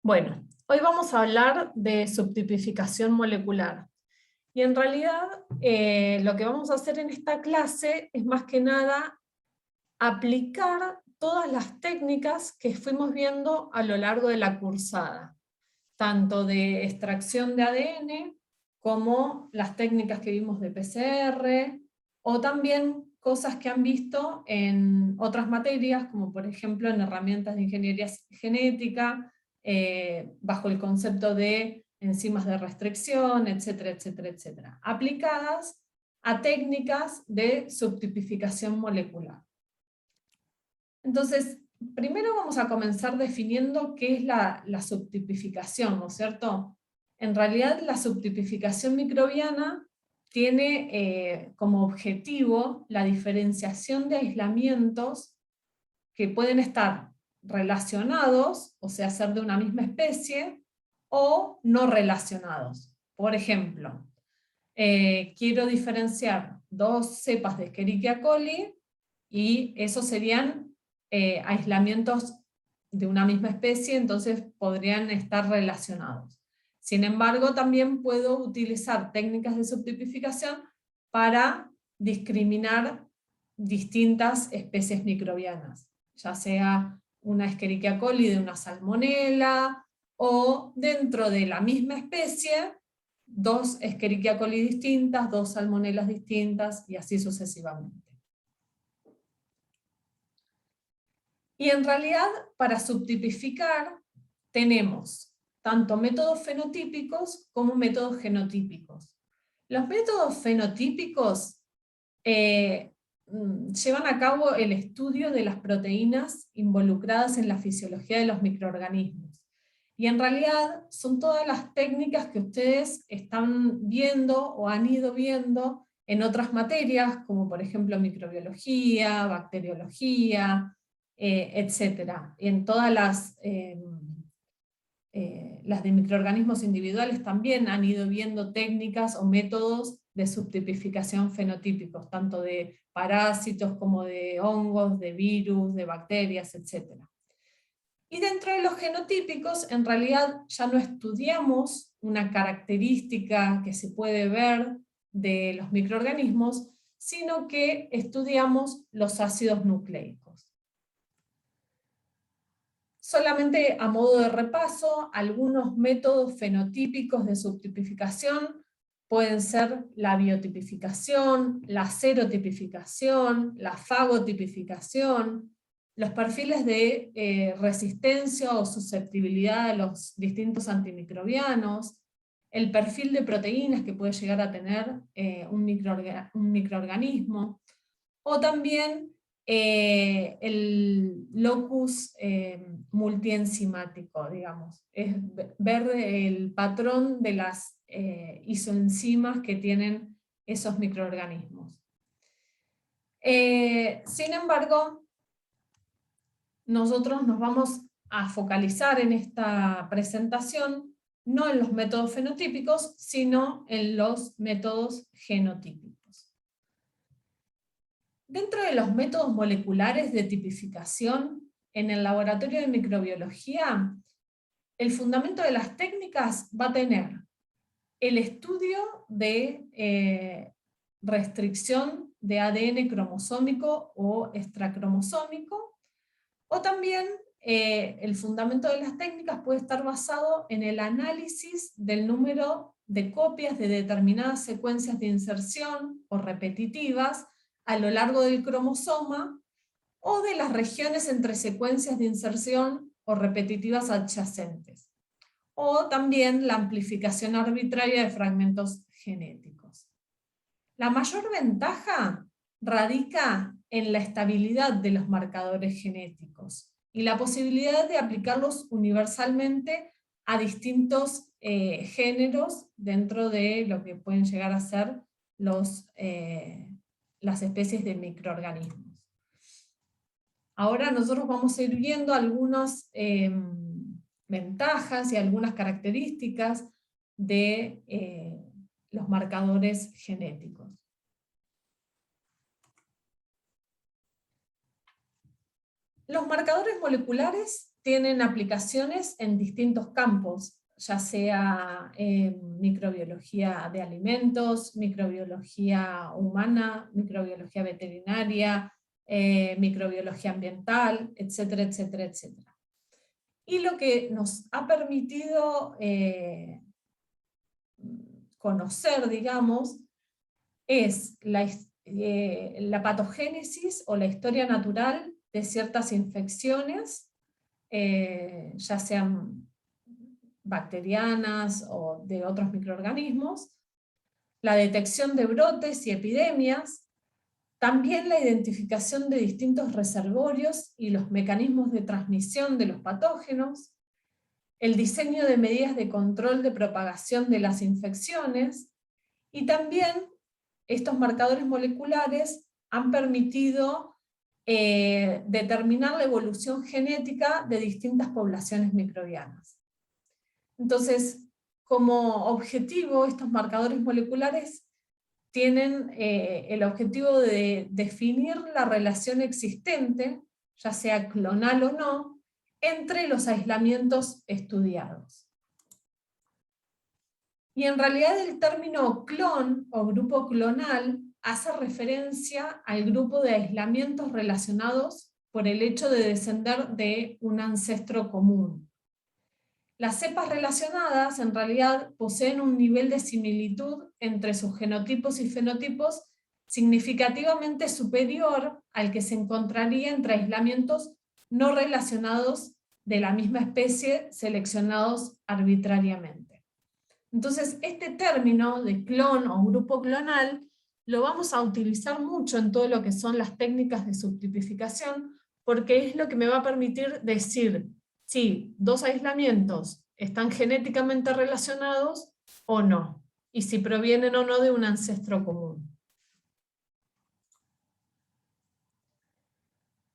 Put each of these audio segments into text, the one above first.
Bueno, hoy vamos a hablar de subtipificación molecular. Y en realidad lo que vamos a hacer en esta clase es más que nada aplicar todas las técnicas que fuimos viendo a lo largo de la cursada, tanto de extracción de ADN como las técnicas que vimos de PCR, o también cosas que han visto en otras materias, como por ejemplo en herramientas de ingeniería genética, bajo el concepto de enzimas de restricción, etcétera, etcétera, etcétera, aplicadas a técnicas de subtipificación molecular. Entonces, primero vamos a comenzar definiendo qué es la subtipificación, ¿no es cierto? En realidad la subtipificación microbiana tiene como objetivo la diferenciación de aislamientos que pueden estar relacionados, o sea, ser de una misma especie, o no relacionados. Por ejemplo, quiero diferenciar dos cepas de Escherichia coli y esos serían aislamientos de una misma especie, entonces podrían estar relacionados. Sin embargo, también puedo utilizar técnicas de subtipificación para discriminar distintas especies microbianas, ya sea una Escherichia coli de una salmonela, o dentro de la misma especie, dos Escherichia coli distintas, dos salmonelas distintas, y así sucesivamente. Y en realidad, para subtipificar, tenemos tanto métodos fenotípicos como métodos genotípicos. Los métodos fenotípicos llevan a cabo el estudio de las proteínas involucradas en la fisiología de los microorganismos. Y en realidad son todas las técnicas que ustedes están viendo o han ido viendo en otras materias, como por ejemplo microbiología, bacteriología, etcétera. Y en todas las de microorganismos individuales también han ido viendo técnicas o métodos de subtipificación fenotípicos, tanto de parásitos como de hongos, de virus, de bacterias, etcétera. Y dentro de los genotípicos, en realidad ya no estudiamos una característica que se puede ver de los microorganismos, sino que estudiamos los ácidos nucleicos. Solamente a modo de repaso, algunos métodos fenotípicos de subtipificación pueden ser la biotipificación, la serotipificación, la fagotipificación, los perfiles de resistencia o susceptibilidad a los distintos antimicrobianos, el perfil de proteínas que puede llegar a tener un microorganismo, o también el locus multienzimático, digamos, es ver el patrón de las isoenzimas que tienen esos microorganismos. Sin embargo, nosotros nos vamos a focalizar en esta presentación no en los métodos fenotípicos, sino en los métodos genotípicos. Dentro de los métodos moleculares de tipificación, en el laboratorio de microbiología, el fundamento de las técnicas va a tener el estudio de restricción de ADN cromosómico o extracromosómico, o también el fundamento de las técnicas puede estar basado en el análisis del número de copias de determinadas secuencias de inserción o repetitivas a lo largo del cromosoma, o de las regiones entre secuencias de inserción o repetitivas adyacentes, o también la amplificación arbitraria de fragmentos genéticos. La mayor ventaja radica en la estabilidad de los marcadores genéticos y la posibilidad de aplicarlos universalmente a distintos géneros dentro de lo que pueden llegar a ser las especies de microorganismos. Ahora nosotros vamos a ir viendo algunas ventajas y algunas características de los marcadores genéticos. Los marcadores moleculares tienen aplicaciones en distintos campos, ya sea microbiología de alimentos, microbiología humana, microbiología veterinaria, microbiología ambiental, etcétera, etcétera, etcétera. Y lo que nos ha permitido conocer, digamos, es la patogénesis o la historia natural de ciertas infecciones, ya sean bacterianas o de otros microorganismos, la detección de brotes y epidemias, también la identificación de distintos reservorios y los mecanismos de transmisión de los patógenos, el diseño de medidas de control de propagación de las infecciones, y también estos marcadores moleculares han permitido determinar la evolución genética de distintas poblaciones microbianas. Entonces, como objetivo, estos marcadores moleculares tienen el objetivo de definir la relación existente, ya sea clonal o no, entre los aislamientos estudiados. Y en realidad el término clon o grupo clonal hace referencia al grupo de aislamientos relacionados por el hecho de descender de un ancestro común. Las cepas relacionadas en realidad poseen un nivel de similitud entre sus genotipos y fenotipos significativamente superior al que se encontraría entre aislamientos no relacionados de la misma especie seleccionados arbitrariamente. Entonces, este término de clon o grupo clonal lo vamos a utilizar mucho en todo lo que son las técnicas de subtipificación, porque es lo que me va a permitir decir si dos aislamientos están genéticamente relacionados o no, y si provienen o no de un ancestro común.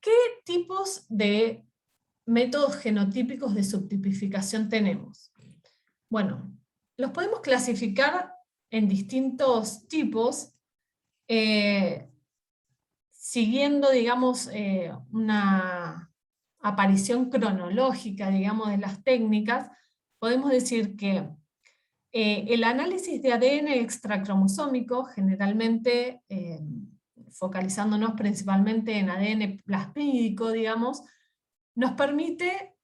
¿Qué tipos de métodos genotípicos de subtipificación tenemos? Bueno, los podemos clasificar en distintos tipos, siguiendo, digamos, una aparición cronológica, digamos, de las técnicas. Podemos decir que el análisis de ADN extracromosómico, generalmente focalizándonos principalmente en ADN plasmídico, digamos, nos permite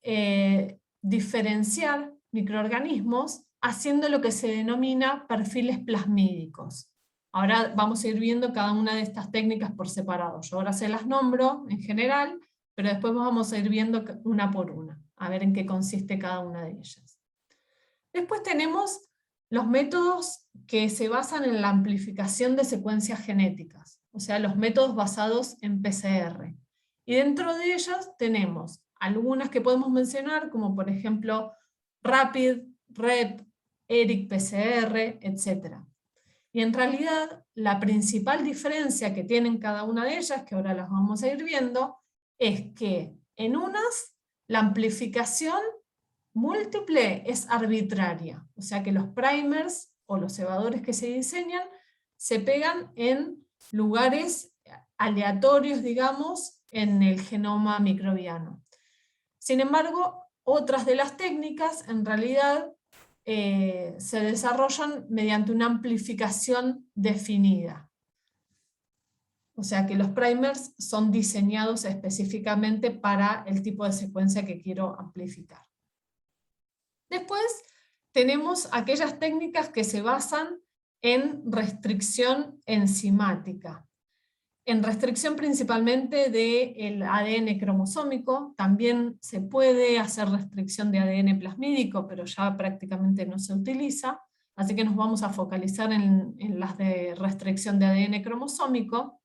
diferenciar microorganismos haciendo lo que se denomina perfiles plasmídicos. Ahora vamos a ir viendo cada una de estas técnicas por separado. Yo ahora se las nombro en general, pero después vamos a ir viendo una por una, a ver en qué consiste cada una de ellas. Después tenemos los métodos que se basan en la amplificación de secuencias genéticas, o sea, los métodos basados en PCR. Y dentro de ellos tenemos algunas que podemos mencionar, como por ejemplo RAPID, REP, ERIC-PCR, etc. Y en realidad la principal diferencia que tienen cada una de ellas, que ahora las vamos a ir viendo, es que en unas la amplificación múltiple es arbitraria, o sea que los primers o los cebadores que se diseñan se pegan en lugares aleatorios, digamos, en el genoma microbiano. Sin embargo, otras de las técnicas en realidad se desarrollan mediante una amplificación definida. O sea que los primers son diseñados específicamente para el tipo de secuencia que quiero amplificar. Después tenemos aquellas técnicas que se basan en restricción enzimática. En restricción principalmente del ADN cromosómico, también se puede hacer restricción de ADN plasmídico, pero ya prácticamente no se utiliza, así que nos vamos a focalizar en las de restricción de ADN cromosómico,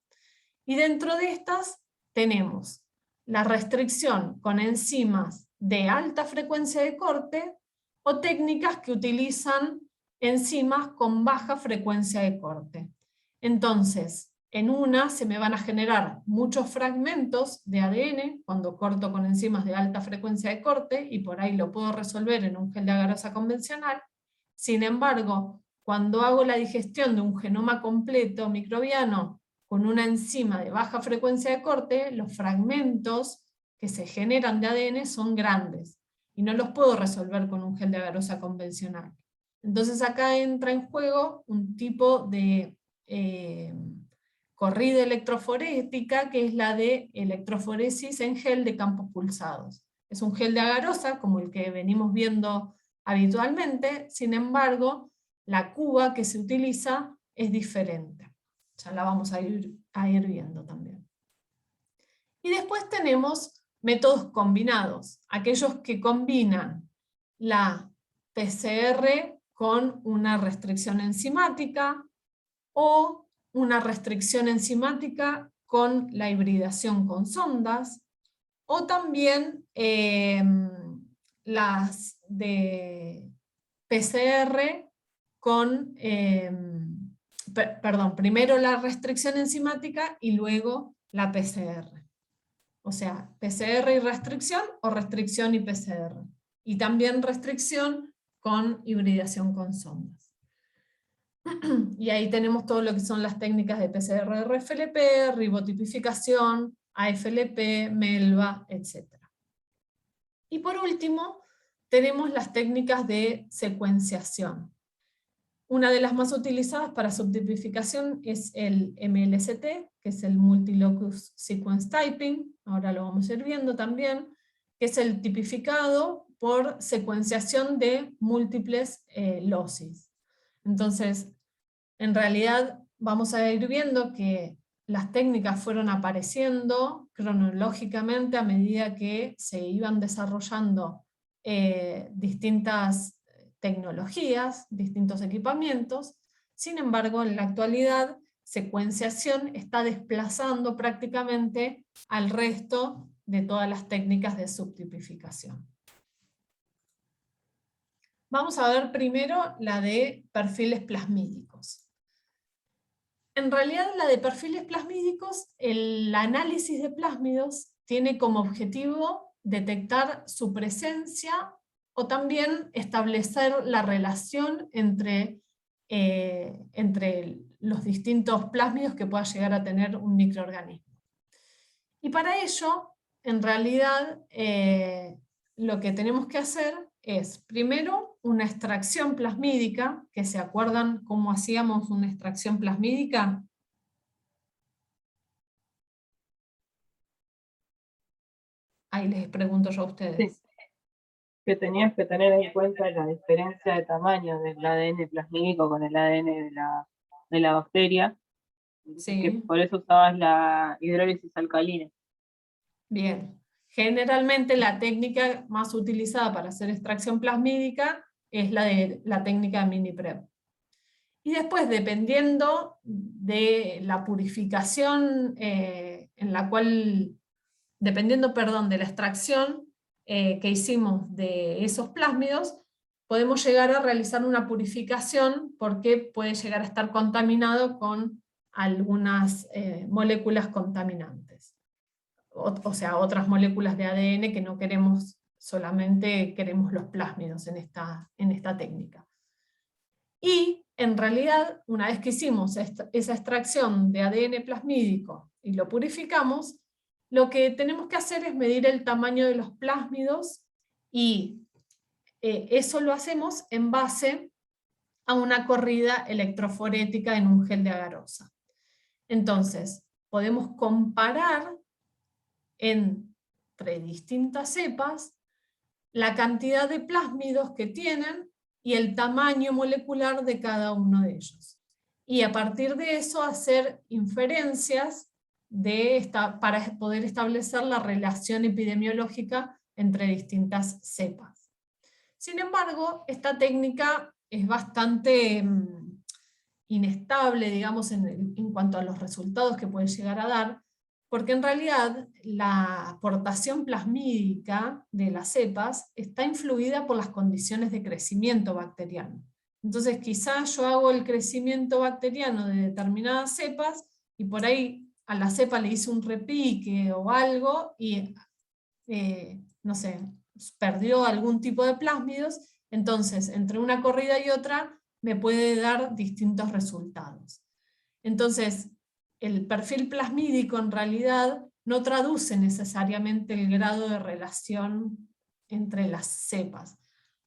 y dentro de estas tenemos la restricción con enzimas de alta frecuencia de corte, o técnicas que utilizan enzimas con baja frecuencia de corte. Entonces, en una se me van a generar muchos fragmentos de ADN cuando corto con enzimas de alta frecuencia de corte, y por ahí lo puedo resolver en un gel de agarasa convencional. Sin embargo, cuando hago la digestión de un genoma completo microbiano con una enzima de baja frecuencia de corte, los fragmentos que se generan de ADN son grandes, y no los puedo resolver con un gel de agarosa convencional. Entonces acá entra en juego un tipo de corrida electroforética, que es la de electroforesis en gel de campos pulsados. Es un gel de agarosa, como el que venimos viendo habitualmente, sin embargo, la cuba que se utiliza es diferente. Ya la vamos a ir viendo también. Y después tenemos métodos combinados, aquellos que combinan la PCR con una restricción enzimática o una restricción enzimática con la hibridación con sondas, o también las de PCR con, perdón, primero la restricción enzimática y luego la PCR. O sea, PCR y restricción, o restricción y PCR. Y también restricción con hibridación con sondas. Y ahí tenemos todo lo que son las técnicas de PCR-RFLP, ribotipificación, AFLP, MELBA, etc. Y por último, tenemos las técnicas de secuenciación. Una de las más utilizadas para subtipificación es el MLST, que es el Multilocus Sequence Typing, ahora lo vamos a ir viendo también, que es el tipificado por secuenciación de múltiples locis. Entonces, en realidad vamos a ir viendo que las técnicas fueron apareciendo cronológicamente a medida que se iban desarrollando distintas tecnologías, distintos equipamientos. Sin embargo, en la actualidad, secuenciación está desplazando prácticamente al resto de todas las técnicas de subtipificación. Vamos a ver primero la de perfiles plasmídicos. En realidad, la de perfiles plasmídicos, el análisis de plásmidos tiene como objetivo detectar su presencia o también establecer la relación entre los distintos plásmidos que pueda llegar a tener un microorganismo. Y para ello, en realidad, lo que tenemos que hacer es, primero, una extracción plasmídica, que se acuerdan cómo hacíamos una extracción plasmídica. Ahí les pregunto yo a ustedes. Sí, que tenías que tener en cuenta la diferencia de tamaño del ADN plasmídico con el ADN de la bacteria, Sí. que por eso usabas la hidrólisis alcalina. Bien. Generalmente la técnica más utilizada para hacer extracción plasmídica es la técnica de mini-prep. Y después, dependiendo de la purificación en la cual, dependiendo, perdón, de la extracción que hicimos de esos plásmidos, podemos llegar a realizar una purificación porque puede llegar a estar contaminado con algunas moléculas contaminantes. O sea, otras moléculas de ADN que no queremos, solamente queremos los plásmidos en esta técnica. Y en realidad, una vez que hicimos esa extracción de ADN plasmídico y lo purificamos, lo que tenemos que hacer es medir el tamaño de los plásmidos, y eso lo hacemos en base a una corrida electroforética en un gel de agarosa. Entonces, podemos comparar entre distintas cepas la cantidad de plásmidos que tienen y el tamaño molecular de cada uno de ellos. Y a partir de eso hacer inferencias para poder establecer la relación epidemiológica entre distintas cepas. Sin embargo, esta técnica es bastante inestable, digamos, en cuanto a los resultados que puede llegar a dar, porque en realidad la aportación plasmídica de las cepas está influida por las condiciones de crecimiento bacteriano. Entonces quizás yo hago el crecimiento bacteriano de determinadas cepas y por ahí a la cepa le hice un repique o algo y, no sé, perdió algún tipo de plásmidos, entonces entre una corrida y otra me puede dar distintos resultados. Entonces, el perfil plasmídico en realidad no traduce necesariamente el grado de relación entre las cepas,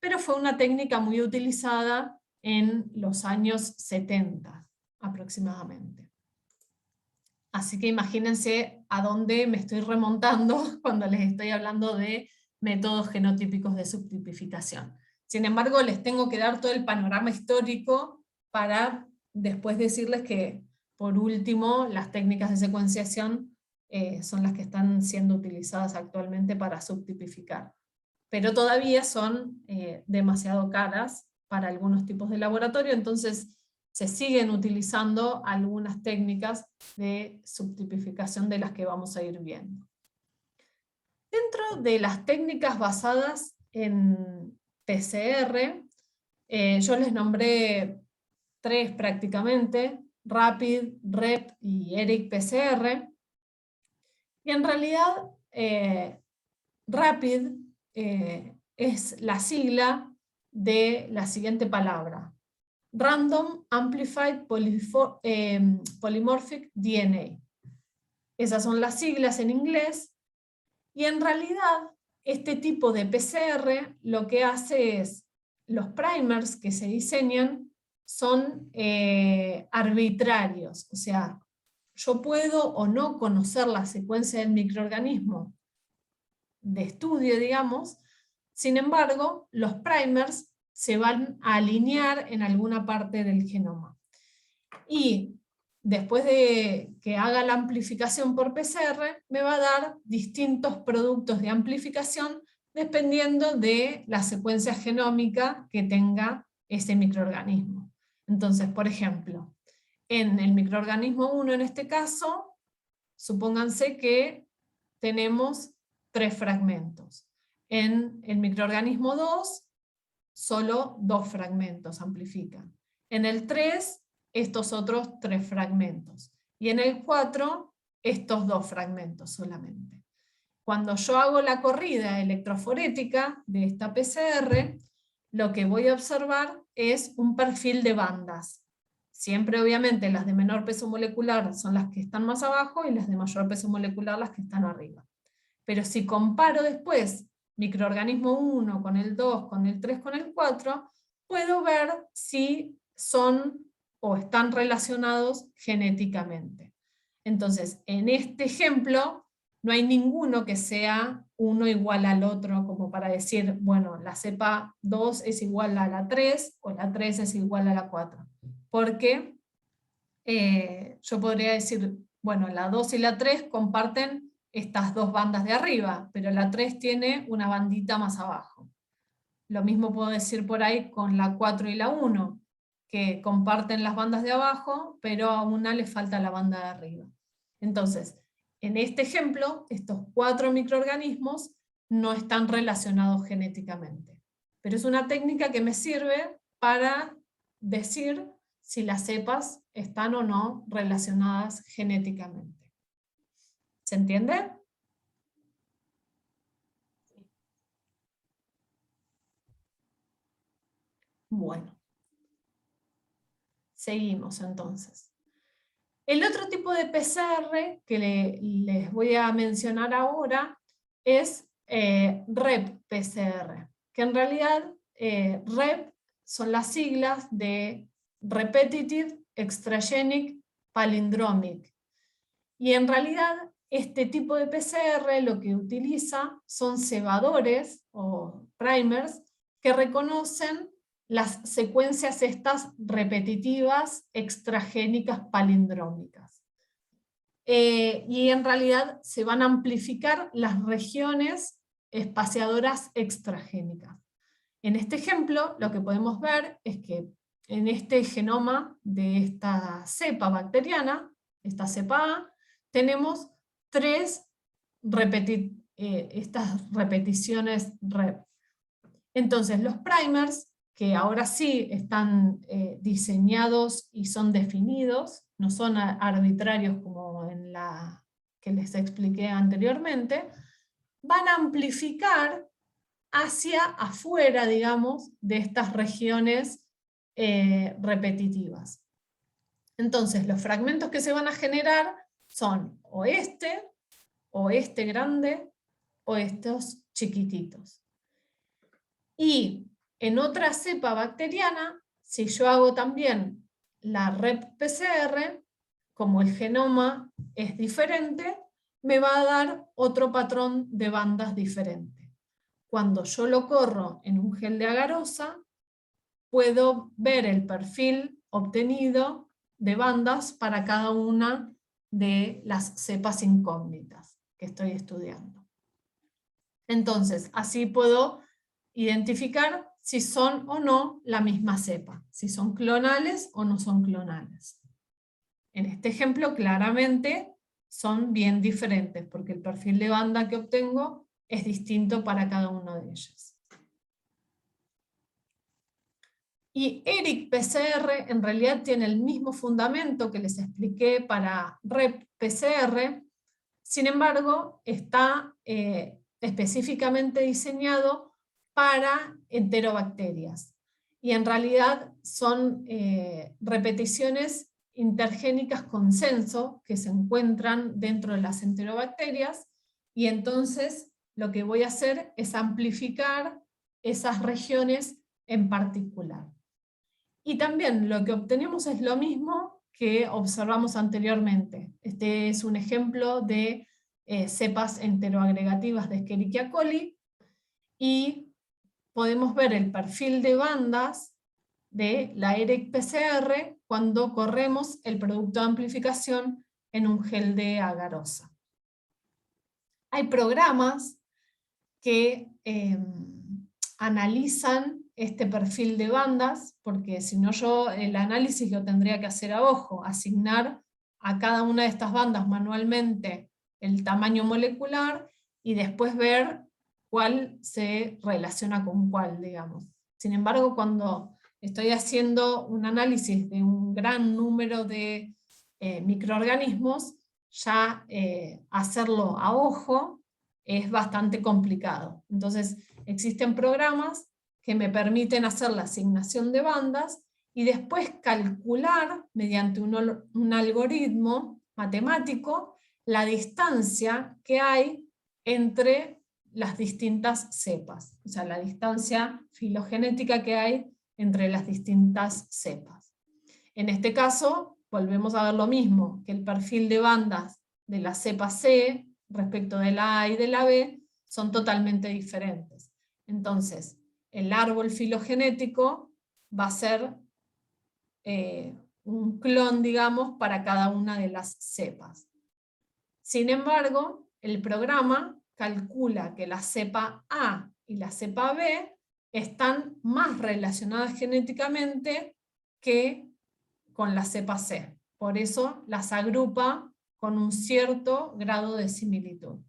pero fue una técnica muy utilizada en los años 70 aproximadamente. Así que imagínense a dónde me estoy remontando cuando les estoy hablando de métodos genotípicos de subtipificación. Sin embargo, les tengo que dar todo el panorama histórico para después decirles que, por último, las técnicas de secuenciación son las que están siendo utilizadas actualmente para subtipificar. Pero todavía son demasiado caras para algunos tipos de laboratorio, entonces se siguen utilizando algunas técnicas de subtipificación de las que vamos a ir viendo. Dentro de las técnicas basadas en PCR, yo les nombré 3 prácticamente, RAPID, REP y ERIC-PCR. Y en realidad, RAPID es la sigla de la siguiente palabra: Random Amplified Polymorphic DNA. Esas son las siglas en inglés, y en realidad este tipo de PCR lo que hace es, los primers que se diseñan son arbitrarios, o sea, yo puedo o no conocer la secuencia del microorganismo de estudio, digamos, sin embargo, los primers se van a alinear en alguna parte del genoma. Y después de que haga la amplificación por PCR, me va a dar distintos productos de amplificación dependiendo de la secuencia genómica que tenga ese microorganismo. Entonces, por ejemplo, en el microorganismo 1, en este caso, supónganse que tenemos 3 fragmentos. En el microorganismo 2, solo 2 fragmentos amplifican. En el 3, estos otros 3 fragmentos. Y en el 4, estos 2 fragmentos solamente. Cuando yo hago la corrida electroforética de esta PCR, lo que voy a observar es un perfil de bandas. Siempre, obviamente, las de menor peso molecular son las que están más abajo y las de mayor peso molecular las que están arriba. Pero si comparo después microorganismo 1 con el 2, con el 3, con el 4, puedo ver si son o están relacionados genéticamente. Entonces, en este ejemplo, no hay ninguno que sea uno igual al otro, como para decir, bueno, la cepa 2 es igual a la 3, o la 3 es igual a la 4. Porque yo podría decir, bueno, la 2 y la 3 comparten estas 2 bandas de arriba, pero la 3 tiene una bandita más abajo. Lo mismo puedo decir por ahí con la 4 y la 1, que comparten las bandas de abajo, pero a una le falta la banda de arriba. Entonces, en este ejemplo, estos 4 microorganismos no están relacionados genéticamente. Pero es una técnica que me sirve para decir si las cepas están o no relacionadas genéticamente. ¿Se entiende? Bueno. Seguimos entonces. El otro tipo de PCR que les voy a mencionar ahora es REP-PCR, que en realidad REP son las siglas de Repetitive Extragenic Palindromic. Y en realidad este tipo de PCR lo que utiliza son cebadores o primers que reconocen las secuencias estas repetitivas extragénicas palindrómicas. Y en realidad se van a amplificar las regiones espaciadoras extragénicas. En este ejemplo, lo que podemos ver es que en este genoma de esta cepa bacteriana, esta cepa A, tenemos 3 estas repeticiones REP. Entonces, los primers, que ahora sí están diseñados y son definidos, no son arbitrarios como en la que les expliqué anteriormente, van a amplificar hacia afuera, digamos, de estas regiones repetitivas. Entonces, los fragmentos que se van a generar son o este o este grande o estos chiquititos. Y en otra cepa bacteriana, si yo hago también la REP-PCR, como el genoma es diferente, me va a dar otro patrón de bandas diferente. Cuando yo lo corro en un gel de agarosa, puedo ver el perfil obtenido de bandas para cada una de las cepas incógnitas que estoy estudiando. Entonces, así puedo identificar si son o no la misma cepa, si son clonales o no son clonales. En este ejemplo, claramente son bien diferentes, porque el perfil de banda que obtengo es distinto para cada uno de ellos. Y ERIC-PCR en realidad tiene el mismo fundamento que les expliqué para REP-PCR, sin embargo, está específicamente diseñado para enterobacterias. Y en realidad son repeticiones intergénicas consenso que se encuentran dentro de las enterobacterias, y entonces lo que voy a hacer es amplificar esas regiones en particular. Y también lo que obtenemos es lo mismo que observamos anteriormente. Este es un ejemplo de cepas enteroagregativas de Escherichia coli, y podemos ver el perfil de bandas de la ERIC-PCR cuando corremos el producto de amplificación en un gel de agarosa. Hay programas que analizan este perfil de bandas, porque si no yo el análisis lo tendría que hacer a ojo, asignar a cada una de estas bandas manualmente el tamaño molecular y después ver cuál se relaciona con cuál, digamos. Sin embargo, cuando estoy haciendo un análisis de un gran número de microorganismos, ya hacerlo a ojo es bastante complicado. Entonces, existen programas que me permiten hacer la asignación de bandas y después calcular, mediante un algoritmo matemático, la distancia que hay entre las distintas cepas, o sea, la distancia filogenética que hay entre las distintas cepas. En este caso, volvemos a ver lo mismo, que el perfil de bandas de la cepa C respecto de la A y de la B son totalmente diferentes. Entonces, el árbol filogenético va a ser un clon, digamos, para cada una de las cepas. Sin embargo, el programa calcula que la cepa A y la cepa B están más relacionadas genéticamente que con la cepa C. Por eso las agrupa con un cierto grado de similitud.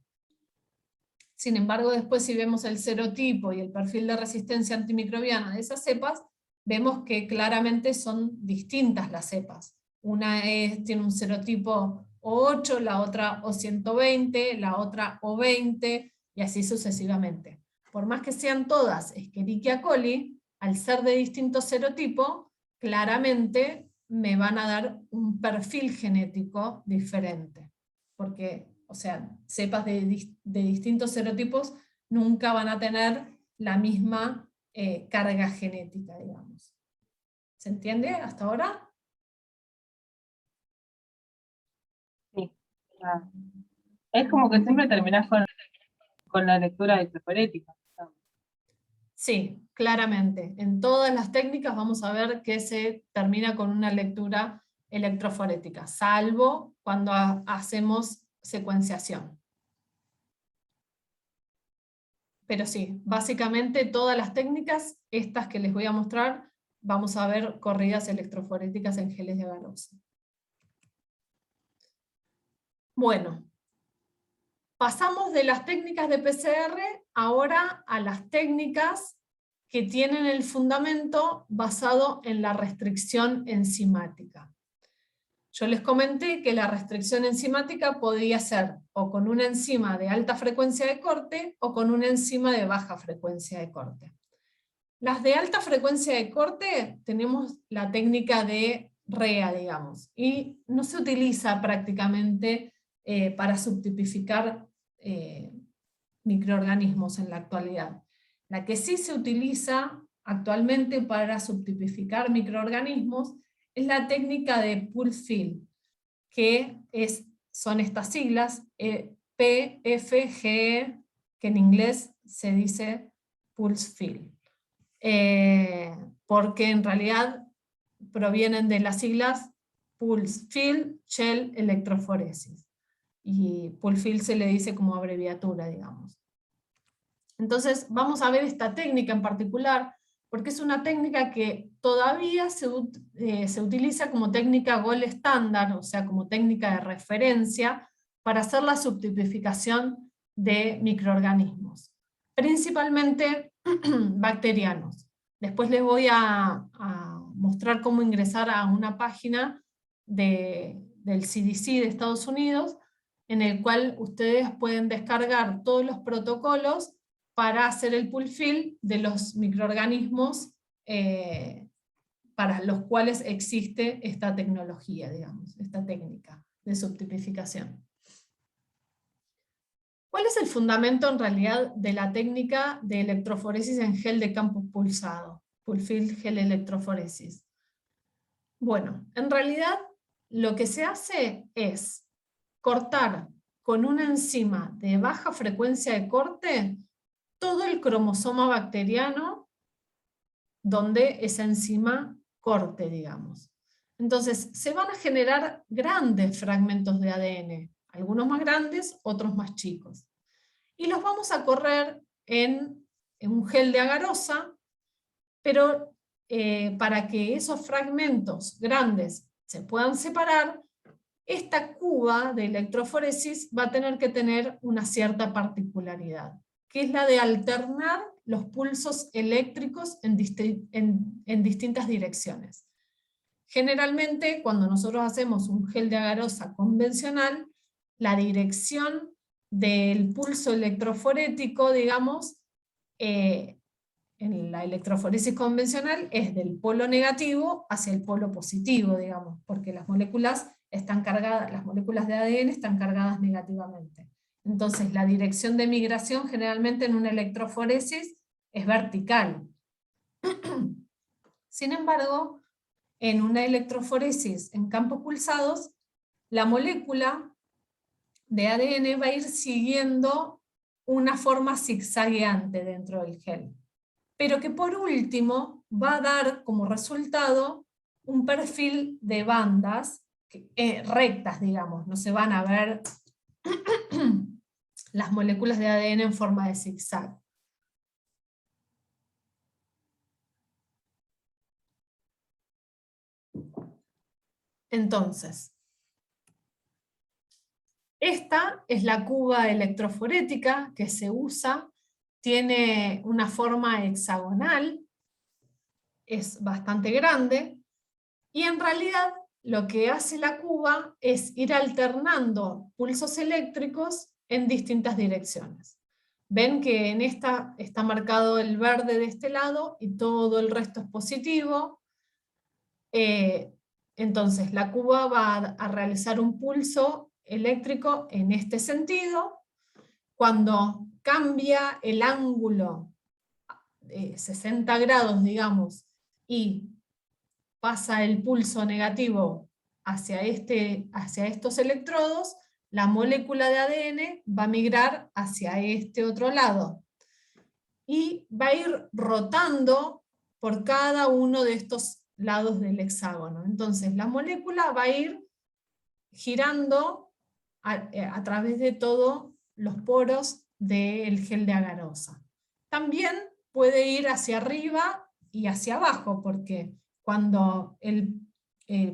Sin embargo, después si vemos el serotipo y el perfil de resistencia antimicrobiana de esas cepas, vemos que claramente son distintas las cepas. Una tiene un serotipo O8, la otra O120, la otra O20, y así sucesivamente. Por más que sean todas Escherichia coli, al ser de distinto serotipo, claramente me van a dar un perfil genético diferente. Porque, o sea, cepas de distintos serotipos nunca van a tener la misma carga genética, digamos. ¿Se entiende hasta ahora? Sí. Es como que siempre terminás con la lectura electroforética. Sí, claramente. En todas las técnicas vamos a ver que se termina con una lectura electroforética, salvo cuando hacemos secuenciación. Pero sí, básicamente todas las técnicas, estas que les voy a mostrar, vamos a ver corridas electroforéticas en geles de agarosa. Bueno, pasamos de las técnicas de PCR ahora a las técnicas que tienen el fundamento basado en la restricción enzimática. Yo les comenté que la restricción enzimática podía ser o con una enzima de alta frecuencia de corte o con una enzima de baja frecuencia de corte. Las de alta frecuencia de corte tenemos la técnica de REA, digamos, y no se utiliza prácticamente para subtipificar microorganismos en la actualidad. La que sí se utiliza actualmente para subtipificar microorganismos es la técnica de Pulse-Fill, que son estas siglas, PFGE, que en inglés se dice Pulse-Fill, porque en realidad provienen de las siglas Pulse-Fill Shell Electrophoresis, y Pulse-Fill se le dice como abreviatura, digamos. Entonces vamos a ver esta técnica en particular, porque es una técnica que todavía se utiliza como técnica gold estándar, o sea, como técnica de referencia, para hacer la subtipificación de microorganismos, principalmente bacterianos. Después les voy a mostrar cómo ingresar a una página del CDC de Estados Unidos, en el cual ustedes pueden descargar todos los protocolos para hacer el Pulse-Fill de los microorganismos para los cuales existe esta tecnología, digamos, esta técnica de subtipificación. ¿Cuál es el fundamento en realidad de la técnica de electroforesis en gel de campo pulsado? Pulse-Fill Gel Electroforesis. Bueno, en realidad lo que se hace es cortar con una enzima de baja frecuencia de corte todo el cromosoma bacteriano donde esa enzima corte, digamos. Entonces, se van a generar grandes fragmentos de ADN, algunos más grandes, otros más chicos. Y los vamos a correr en un gel de agarosa, pero para que esos fragmentos grandes se puedan separar, esta cuba de electroforesis va a tener que tener una cierta particularidad, que es la de alternar los pulsos eléctricos en distintas direcciones. Generalmente, cuando nosotros hacemos un gel de agarosa convencional, la dirección del pulso electroforético, digamos, en la electroforesis convencional es del polo negativo hacia el polo positivo, digamos, porque las moléculas están cargadas, las moléculas de ADN están cargadas negativamente. Entonces la dirección de migración generalmente en una electroforesis es vertical. Sin embargo, en una electroforesis en campos pulsados, la molécula de ADN va a ir siguiendo una forma zigzagueante dentro del gel, pero que por último va a dar como resultado un perfil de bandas rectas, digamos, no se van a ver las moléculas de ADN en forma de zigzag. Entonces, esta es la cuba electroforética que se usa, tiene una forma hexagonal, es bastante grande, y en realidad lo que hace la cuba es ir alternando pulsos eléctricos en distintas direcciones. Ven que en esta está marcado el verde de este lado y todo el resto es positivo. Entonces la cuba va a realizar un pulso eléctrico en este sentido. Cuando cambia el ángulo 60 grados, digamos, y pasa el pulso negativo hacia estos electrodos, la molécula de ADN va a migrar hacia este otro lado y va a ir rotando por cada uno de estos lados del hexágono. Entonces la molécula va a ir girando a través de todos los poros del gel de agarosa. También puede ir hacia arriba y hacia abajo, porque cuando el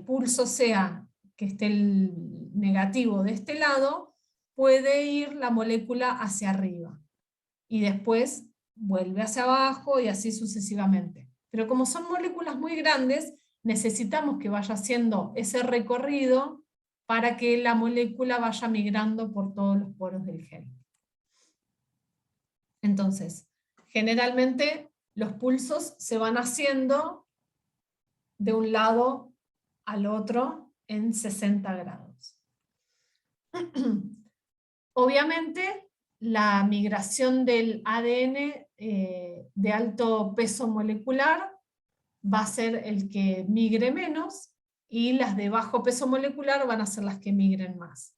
pulso sea que esté el negativo de este lado, puede ir la molécula hacia arriba y después vuelve hacia abajo y así sucesivamente. Pero como son moléculas muy grandes, necesitamos que vaya haciendo ese recorrido para que la molécula vaya migrando por todos los poros del gel. Entonces, generalmente los pulsos se van haciendo de un lado al otro en 60 grados. Obviamente, la migración del ADN de alto peso molecular va a ser el que migre menos, y las de bajo peso molecular van a ser las que migren más.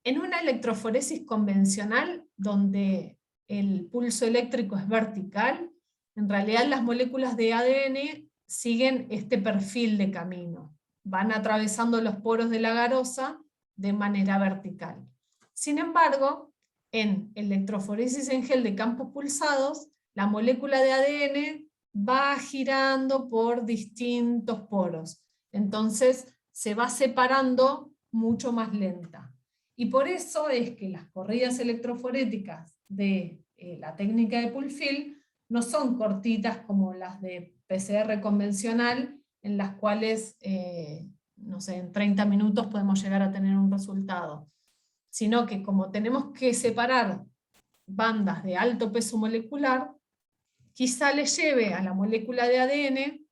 En una electroforesis convencional, donde el pulso eléctrico es vertical, en realidad las moléculas de ADN siguen este perfil de camino. Van atravesando los poros de la garosa de manera vertical. Sin embargo, en electroforesis en gel de campos pulsados, la molécula de ADN va girando por distintos poros. Entonces se va separando mucho más lenta. Y por eso es que las corridas electroforéticas de la técnica de Pull-Fill no son cortitas como las de PCR convencional, en las cuales, no sé, en 30 minutos podemos llegar a tener un resultado. Sino que como tenemos que separar bandas de alto peso molecular, quizá le lleve a la molécula de ADN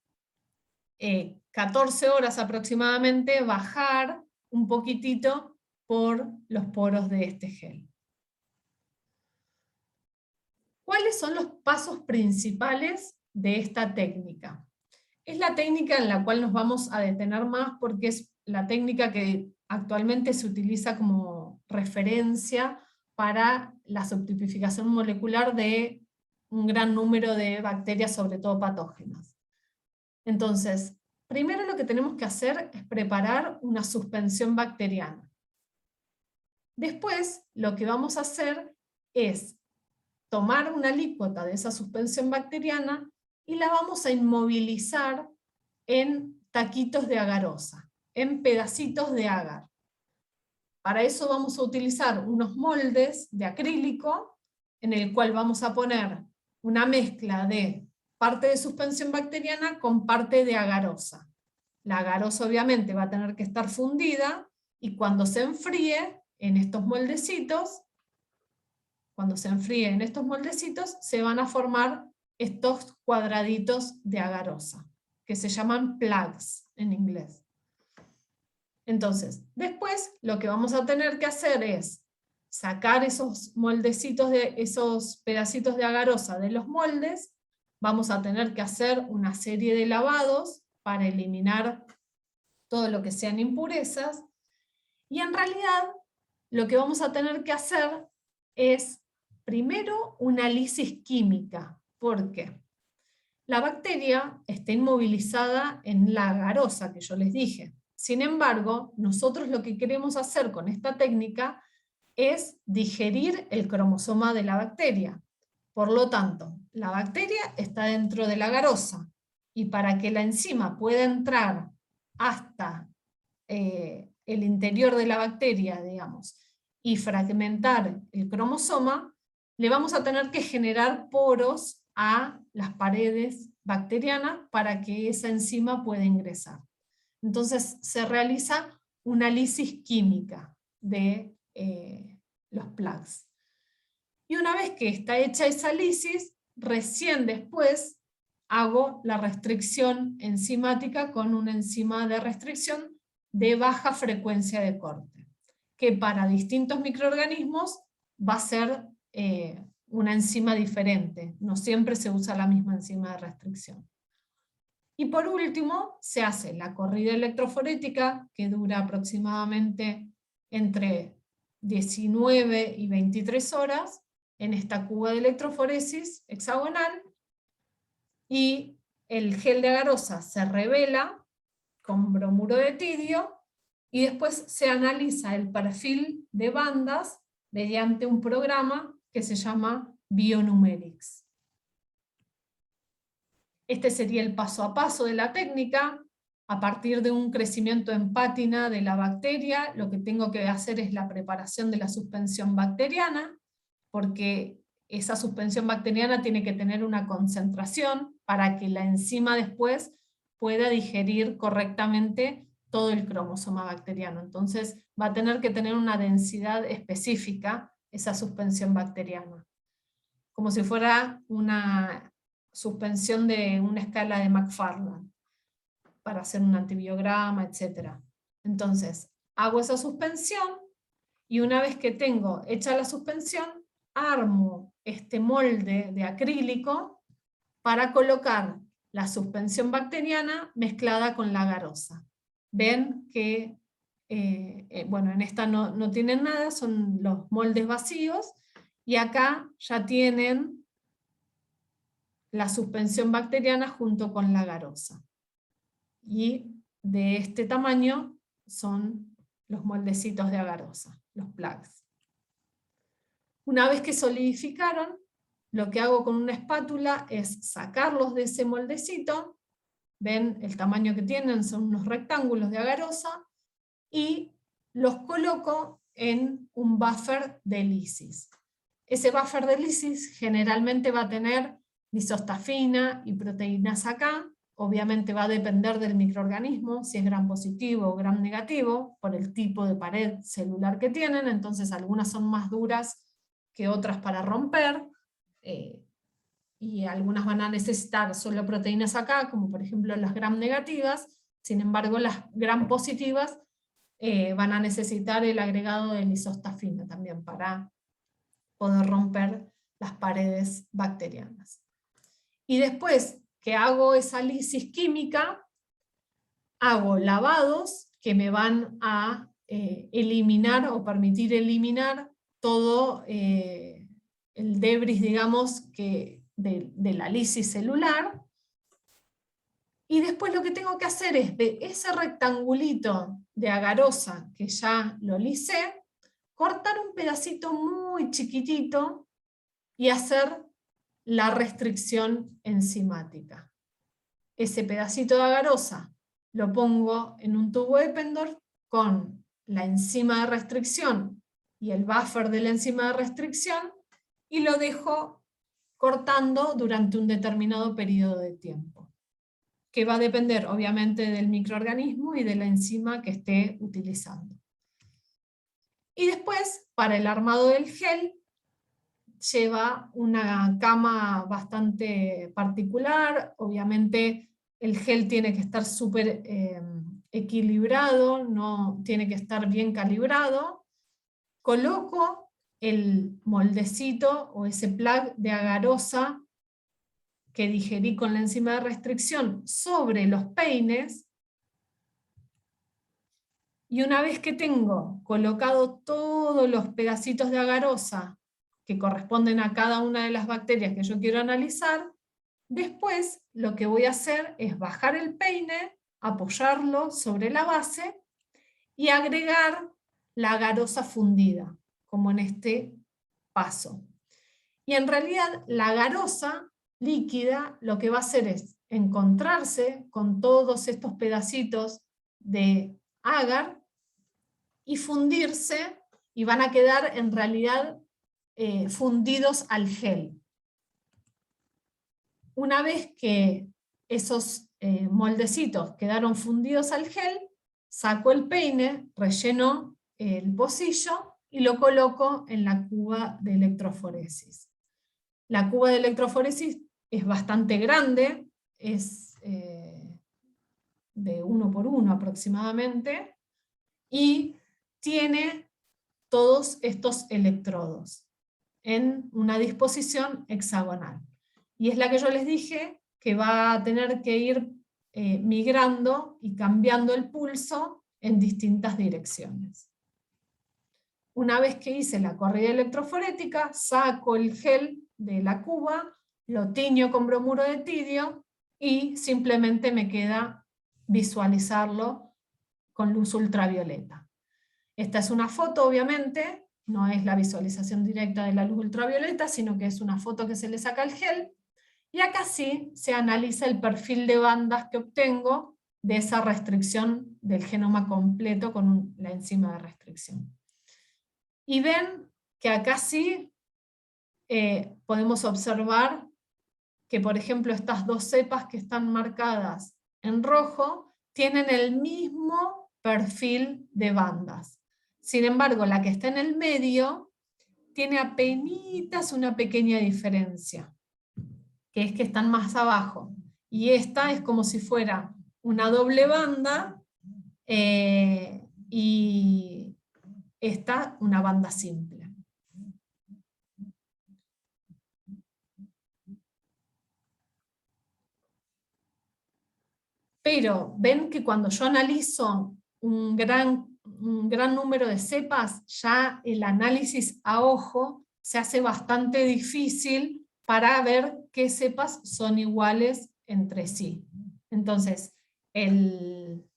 14 horas aproximadamente bajar un poquitito por los poros de este gel. ¿Cuáles son los pasos principales de esta técnica? Es la técnica en la cual nos vamos a detener más porque es la técnica que actualmente se utiliza como referencia para la subtipificación molecular de un gran número de bacterias, sobre todo patógenas. Entonces, primero lo que tenemos que hacer es preparar una suspensión bacteriana. Después, lo que vamos a hacer es tomar una alícuota de esa suspensión bacteriana y la vamos a inmovilizar en taquitos de agarosa, en pedacitos de agar. Para eso vamos a utilizar unos moldes de acrílico en el cual vamos a poner una mezcla de parte de suspensión bacteriana con parte de agarosa. La agarosa obviamente va a tener que estar fundida, y cuando se enfríe en estos moldecitos, se van a formar estos cuadraditos de agarosa, que se llaman plugs en inglés. Entonces, después lo que vamos a tener que hacer es sacar esos moldecitos, esos pedacitos de agarosa de los moldes. Vamos a tener que hacer una serie de lavados para eliminar todo lo que sean impurezas, y en realidad lo que vamos a tener que hacer es primero una lisis química, porque la bacteria está inmovilizada en la agarosa que yo les dije. Sin embargo, nosotros lo que queremos hacer con esta técnica es digerir el cromosoma de la bacteria. Por lo tanto, la bacteria está dentro de la agarosa, y para que la enzima pueda entrar hasta el interior de la bacteria, digamos, y fragmentar el cromosoma, le vamos a tener que generar poros a las paredes bacterianas para que esa enzima pueda ingresar. Entonces se realiza una lisis química de los plugs. Y una vez que está hecha esa lisis, recién después hago la restricción enzimática con una enzima de restricción de baja frecuencia de corte, que para distintos microorganismos va a ser una enzima diferente, no siempre se usa la misma enzima de restricción. Y por último, se hace la corrida electroforética, que dura aproximadamente entre 19 y 23 horas, en esta cuba de electroforesis hexagonal, y el gel de agarosa se revela con bromuro de tidio, y después se analiza el perfil de bandas mediante un programa que se llama Bionumerics. Este sería el paso a paso de la técnica. A partir de un crecimiento en pátina de la bacteria, lo que tengo que hacer es la preparación de la suspensión bacteriana, porque esa suspensión bacteriana tiene que tener una concentración para que la enzima después pueda digerir correctamente todo el cromosoma bacteriano. Entonces va a tener que tener una densidad específica esa suspensión bacteriana, como si fuera una suspensión de una escala de McFarland, para hacer un antibiograma, etc. Entonces, hago esa suspensión, y una vez que tengo hecha la suspensión, armo este molde de acrílico para colocar la suspensión bacteriana mezclada con la agarosa. Ven que, bueno, en esta no tienen nada, son los moldes vacíos, y acá ya tienen la suspensión bacteriana junto con la agarosa. Y de este tamaño son los moldecitos de agarosa, los plugs. Una vez que solidificaron, lo que hago con una espátula es sacarlos de ese moldecito. Ven el tamaño que tienen, son unos rectángulos de agarosa, y los coloco en un buffer de lisis. Ese buffer de lisis generalmente va a tener lisostafina y proteínas acá. Obviamente va a depender del microorganismo, si es gram positivo o gram negativo, por el tipo de pared celular que tienen. Entonces algunas son más duras que otras para romper, y algunas van a necesitar solo proteínas acá, como por ejemplo las gram negativas. Sin embargo, las gram positivas van a necesitar el agregado de lisostafina también para poder romper las paredes bacterianas. Y después que hago esa lisis química, hago lavados que me van a eliminar o permitir eliminar todo el debris, digamos, de la lisis celular. Y después lo que tengo que hacer es, de ese rectangulito de agarosa que ya lo lisé, cortar un pedacito muy chiquitito y hacer la restricción enzimática. Ese pedacito de agarosa lo pongo en un tubo Eppendorf con la enzima de restricción y el buffer de la enzima de restricción, y lo dejo cortando durante un determinado periodo de tiempo, que va a depender obviamente del microorganismo y de la enzima que esté utilizando. Y después, para el armado del gel, lleva una cama bastante particular. Obviamente el gel tiene que estar súper equilibrado, no tiene que estar bien calibrado. Coloco el moldecito o ese plug de agarosa que digerí con la enzima de restricción sobre los peines, y una vez que tengo colocado todos los pedacitos de agarosa que corresponden a cada una de las bacterias que yo quiero analizar, después lo que voy a hacer es bajar el peine, apoyarlo sobre la base y agregar la agarosa fundida, como en este paso. Y en realidad la agarosa líquida lo que va a hacer es encontrarse con todos estos pedacitos de agar y fundirse, y van a quedar en realidad fundidos al gel. Una vez que esos moldecitos quedaron fundidos al gel, saco el peine, relleno el pocillo y lo coloco en la cuba de electroforesis. La cuba de electroforesis es bastante grande, es de 1 por 1 aproximadamente, y tiene todos estos electrodos en una disposición hexagonal. Y es la que yo les dije que va a tener que ir migrando y cambiando el pulso en distintas direcciones. Una vez que hice la corrida electroforética, saco el gel de la cuba, lo tiño con bromuro de tidio y simplemente me queda visualizarlo con luz ultravioleta. Esta es una foto, obviamente, no es la visualización directa de la luz ultravioleta, sino que es una foto que se le saca al gel, y acá sí se analiza el perfil de bandas que obtengo de esa restricción del genoma completo con la enzima de restricción. Y ven que acá sí podemos observar que, por ejemplo, estas dos cepas que están marcadas en rojo tienen el mismo perfil de bandas. Sin embargo, la que está en el medio tiene apenas una pequeña diferencia, que es que están más abajo. Y esta es como si fuera una doble banda y esta una banda simple. Pero ven que cuando yo analizo un gran número de cepas, ya el análisis a ojo se hace bastante difícil para ver qué cepas son iguales entre sí. Entonces, el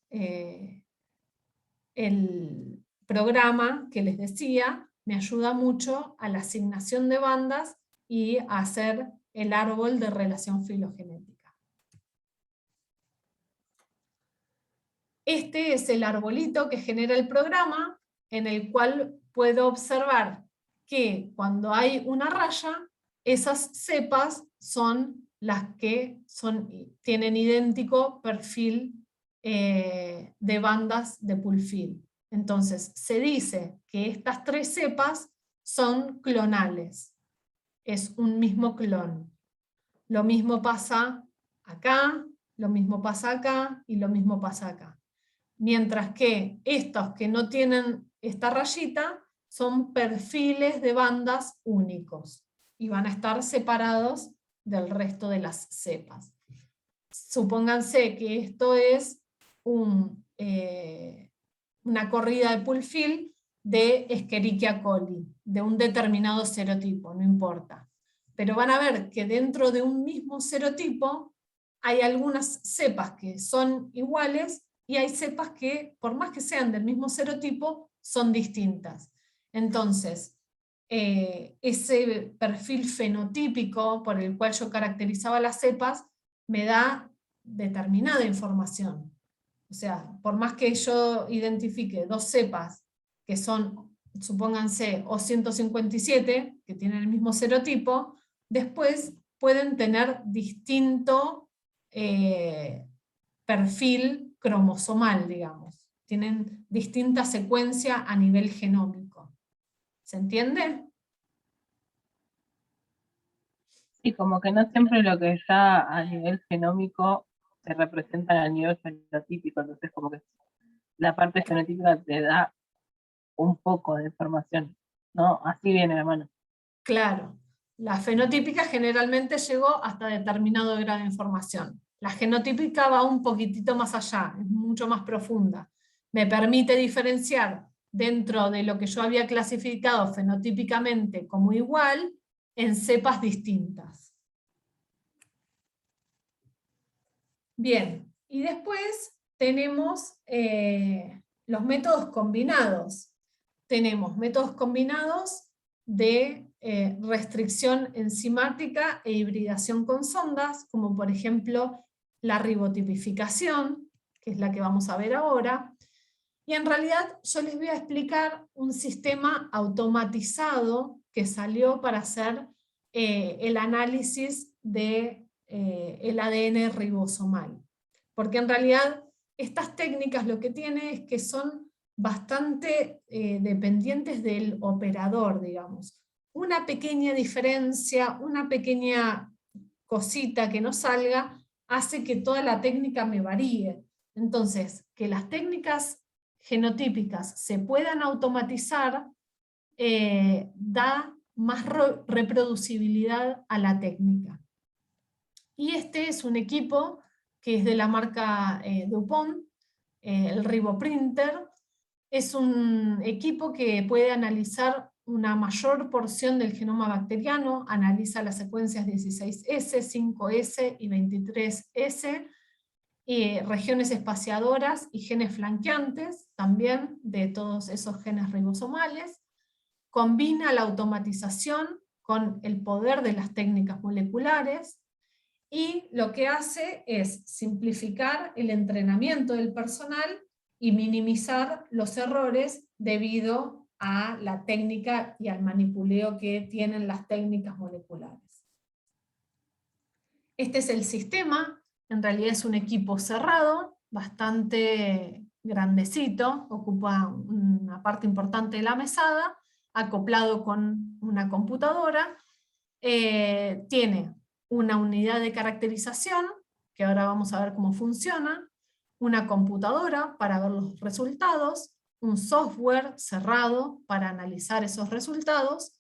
programa que les decía me ayuda mucho a la asignación de bandas y a hacer el árbol de relación filogenética. Este es el arbolito que genera el programa, en el cual puedo observar que cuando hay una raya, esas cepas son las que tienen idéntico perfil de bandas de Pulfil. Entonces, se dice que estas 3 cepas son clonales. Es un mismo clon. Lo mismo pasa acá, lo mismo pasa acá y lo mismo pasa acá. Mientras que estos que no tienen esta rayita son perfiles de bandas únicos y van a estar separados del resto de las cepas. Supónganse que esto es una corrida de Pulfil de Escherichia coli, de un determinado serotipo, no importa. Pero van a ver que dentro de un mismo serotipo hay algunas cepas que son iguales y hay cepas que, por más que sean del mismo serotipo, son distintas. Entonces, ese perfil fenotípico por el cual yo caracterizaba las cepas me da determinada información. O sea, por más que yo identifique 2 cepas que son, supónganse, O157, que tienen el mismo serotipo, después pueden tener distinto perfil cromosomal, digamos. Tienen distinta secuencia a nivel genómico. ¿Se entiende? Sí, como que no siempre lo que está a nivel genómico se representa a nivel fenotípico, entonces como que la parte fenotípica te da un poco de información, ¿no? Así viene la mano. Claro. La fenotípica generalmente llegó hasta determinado grado de información. La genotípica va un poquitito más allá, es mucho más profunda. Me permite diferenciar dentro de lo que yo había clasificado fenotípicamente como igual en cepas distintas. Bien, y después tenemos los métodos combinados. Tenemos métodos combinados de restricción enzimática e hibridación con sondas, como por ejemplo la ribotipificación, que es la que vamos a ver ahora. Y en realidad yo les voy a explicar un sistema automatizado que salió para hacer el análisis de el ADN ribosomal. Porque en realidad estas técnicas lo que tienen es que son bastante dependientes del operador, digamos. Una pequeña diferencia, una pequeña cosita que no salga, hace que toda la técnica me varíe. Entonces, que las técnicas genotípicas se puedan automatizar da más reproducibilidad a la técnica. Y este es un equipo que es de la marca DuPont, el RiboPrinter. Es un equipo que puede analizar una mayor porción del genoma bacteriano, analiza las secuencias 16S, 5S y 23S, regiones espaciadoras y genes flanqueantes, también de todos esos genes ribosomales. Combina la automatización con el poder de las técnicas moleculares, y lo que hace es simplificar el entrenamiento del personal y minimizar los errores debido a la técnica y al manipuleo que tienen las técnicas moleculares. Este es el sistema, en realidad es un equipo cerrado, bastante grandecito, ocupa una parte importante de la mesada, acoplado con una computadora, tiene una unidad de caracterización, que ahora vamos a ver cómo funciona, una computadora para ver los resultados, un software cerrado para analizar esos resultados,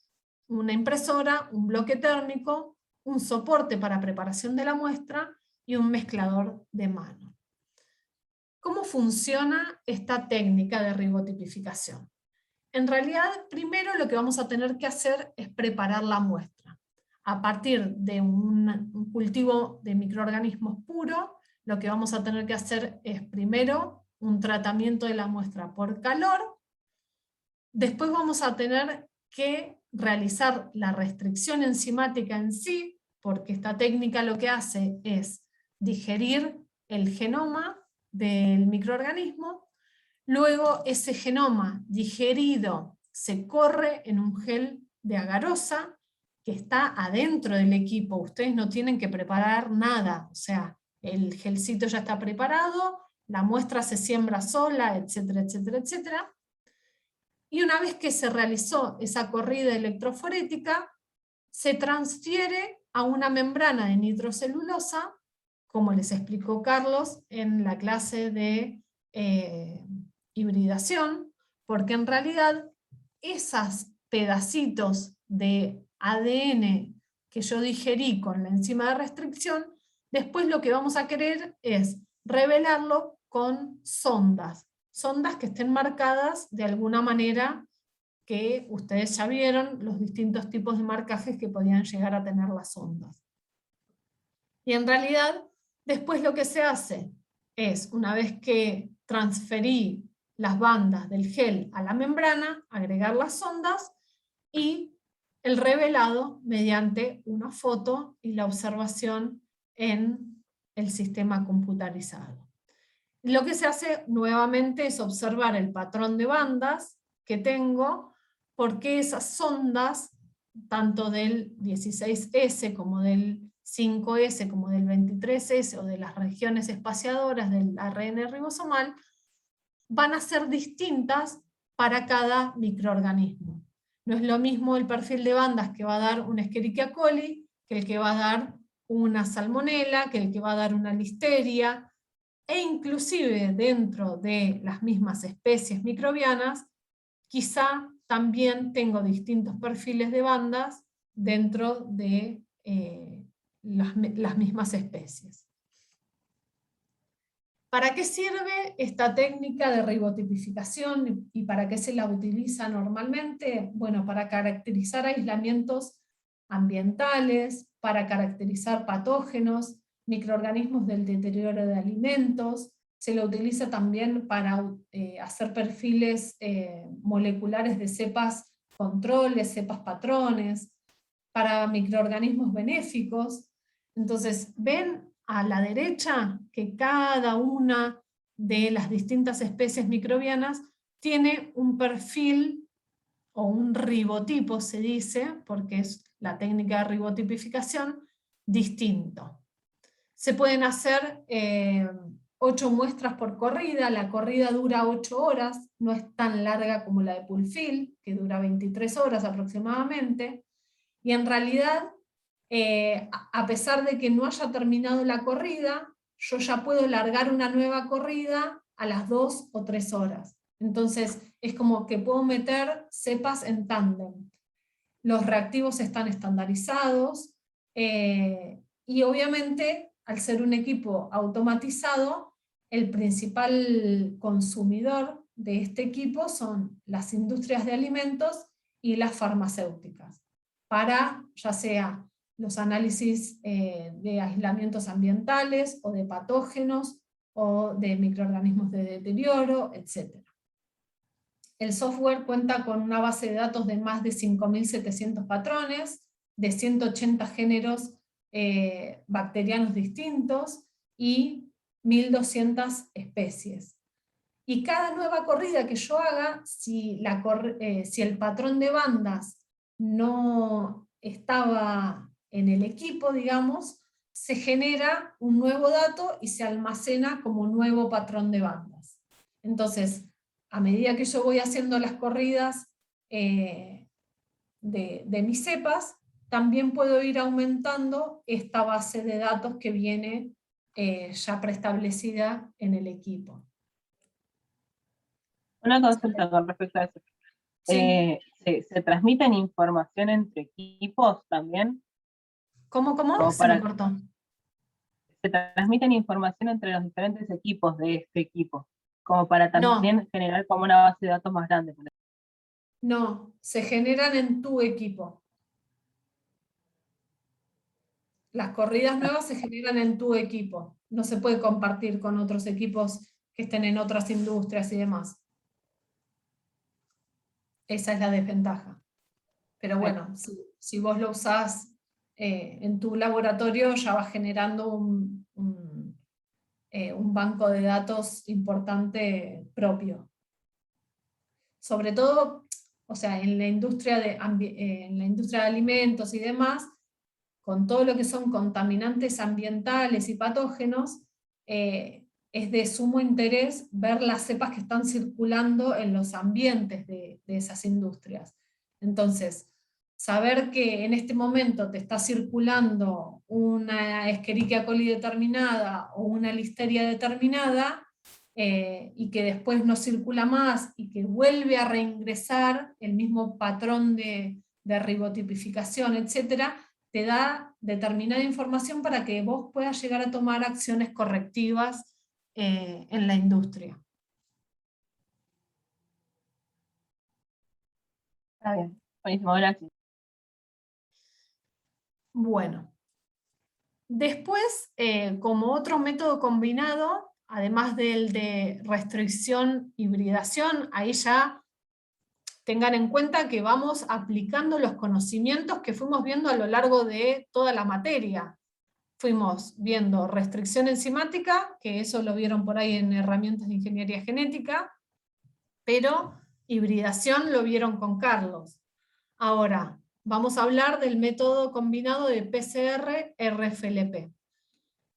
una impresora, un bloque térmico, un soporte para preparación de la muestra y un mezclador de mano. ¿Cómo funciona esta técnica de ribotipificación? En realidad, primero lo que vamos a tener que hacer es preparar la muestra. A partir de un cultivo de microorganismos puro, lo que vamos a tener que hacer es primero un tratamiento de la muestra por calor, después vamos a tener que realizar la restricción enzimática en sí, porque esta técnica lo que hace es digerir el genoma del microorganismo. Luego ese genoma digerido se corre en un gel de agarosa que está adentro del equipo. Ustedes no tienen que preparar nada, o sea, el gelcito ya está preparado, la muestra se siembra sola, etcétera, etcétera, etcétera. Y una vez que se realizó esa corrida electroforética, se transfiere a una membrana de nitrocelulosa, como les explicó Carlos en la clase de hibridación, porque en realidad esos pedacitos de ADN que yo digerí con la enzima de restricción, después lo que vamos a querer es revelarlo con sondas que estén marcadas de alguna manera, que ustedes ya vieron los distintos tipos de marcajes que podían llegar a tener las sondas. Y en realidad, después lo que se hace es, una vez que transferí las bandas del gel a la membrana, agregar las sondas y el revelado mediante una foto y la observación en el sistema computarizado. Lo que se hace nuevamente es observar el patrón de bandas que tengo, porque esas sondas, tanto del 16S como del 5S como del 23S o de las regiones espaciadoras del ARN ribosomal, van a ser distintas para cada microorganismo. No es lo mismo el perfil de bandas que va a dar una Escherichia coli, que el que va a dar una salmonella, que el que va a dar una listeria, e inclusive dentro de las mismas especies microbianas, quizá también tengo distintos perfiles de bandas dentro de las mismas especies. ¿Para qué sirve esta técnica de ribotipificación y para qué se la utiliza normalmente? Bueno, para caracterizar aislamientos ambientales, para caracterizar patógenos, microorganismos del deterioro de alimentos. Se lo utiliza también para hacer perfiles moleculares de cepas controles, cepas patrones, para microorganismos benéficos. Entonces, ven a la derecha que cada una de las distintas especies microbianas tiene un perfil o un ribotipo, se dice, porque es la técnica de ribotipificación, distinto. Se pueden hacer 8 muestras por corrida, la corrida dura 8 horas, no es tan larga como la de Pulfil, que dura 23 horas aproximadamente, y en realidad, a pesar de que no haya terminado la corrida, yo ya puedo largar una nueva corrida a las 2 o 3 horas. Entonces, es como que puedo meter cepas en tándem. Los reactivos están estandarizados, y obviamente, al ser un equipo automatizado, el principal consumidor de este equipo son las industrias de alimentos y las farmacéuticas, para ya sea los análisis de aislamientos ambientales o de patógenos o de microorganismos de deterioro, etc. El software cuenta con una base de datos de más de 5.700 patrones, de 180 géneros bacterianos distintos y 1.200 especies. Y cada nueva corrida que yo haga, si el patrón de bandas no estaba en el equipo, digamos, se genera un nuevo dato y se almacena como nuevo patrón de bandas. Entonces, a medida que yo voy haciendo las corridas de mis cepas, también puedo ir aumentando esta base de datos que viene ya preestablecida en el equipo. Una consulta con respecto a eso. Sí. ¿Se transmiten información entre equipos también? ¿Cómo? Como Se me para, cortó. se transmiten información entre los diferentes equipos de este equipo, como para No, también generar como una base de datos más grande. no, se generan en tu equipo. Las corridas nuevas se generan en tu equipo. No se puede compartir con otros equipos que estén en otras industrias y demás. Esa es la desventaja. Pero bueno, si vos lo usás en tu laboratorio, ya vas generando un banco de datos importante propio. Sobre todo, o sea, en la industria de alimentos y demás, con todo lo que son contaminantes ambientales y patógenos, es de sumo interés ver las cepas que están circulando en los ambientes de esas industrias. Entonces, saber que en este momento te está circulando una Escherichia coli determinada o una Listeria determinada, y que después no circula más y que vuelve a reingresar el mismo patrón de ribotipificación, etcétera, te da determinada información para que vos puedas llegar a tomar acciones correctivas en la industria. Está bien, buenísimo, gracias. Bueno, después, como otro método combinado, además del de restricción, hibridación, ahí ya tengan en cuenta que vamos aplicando los conocimientos que fuimos viendo a lo largo de toda la materia. Fuimos viendo restricción enzimática, que eso lo vieron por ahí en herramientas de ingeniería genética, pero hibridación lo vieron con Carlos. Ahora, vamos a hablar del método combinado de PCR-RFLP,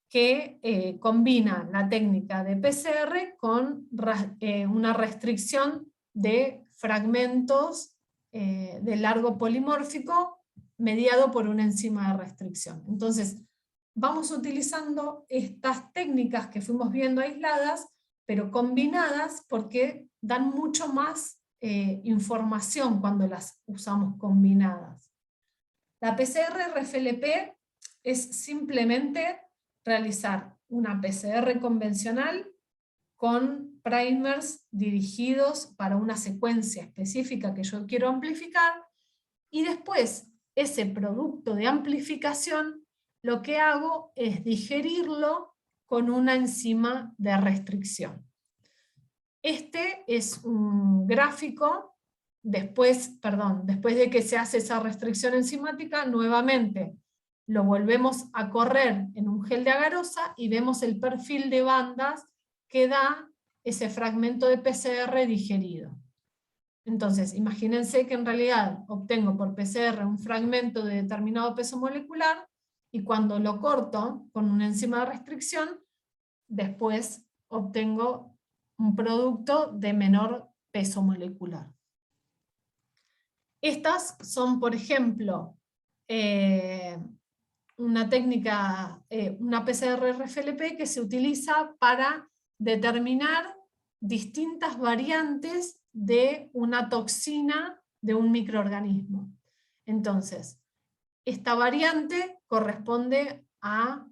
que combina la técnica de PCR con una restricción de fragmentos de largo polimórfico mediado por una enzima de restricción. Entonces, vamos utilizando estas técnicas que fuimos viendo aisladas, pero combinadas porque dan mucho más información cuando las usamos combinadas. La PCR-RFLP es simplemente realizar una PCR convencional con primers dirigidos para una secuencia específica que yo quiero amplificar, y después ese producto de amplificación lo que hago es digerirlo con una enzima de restricción. Este es un gráfico, después de que se hace esa restricción enzimática, nuevamente lo volvemos a correr en un gel de agarosa y vemos el perfil de bandas que da ese fragmento de PCR digerido. Entonces, imagínense que en realidad obtengo por PCR un fragmento de determinado peso molecular, y cuando lo corto con una enzima de restricción, después obtengo un producto de menor peso molecular. Estas son, por ejemplo, una técnica, una PCR-RFLP que se utiliza para determinar distintas variantes de una toxina de un microorganismo. Entonces, esta variante corresponde a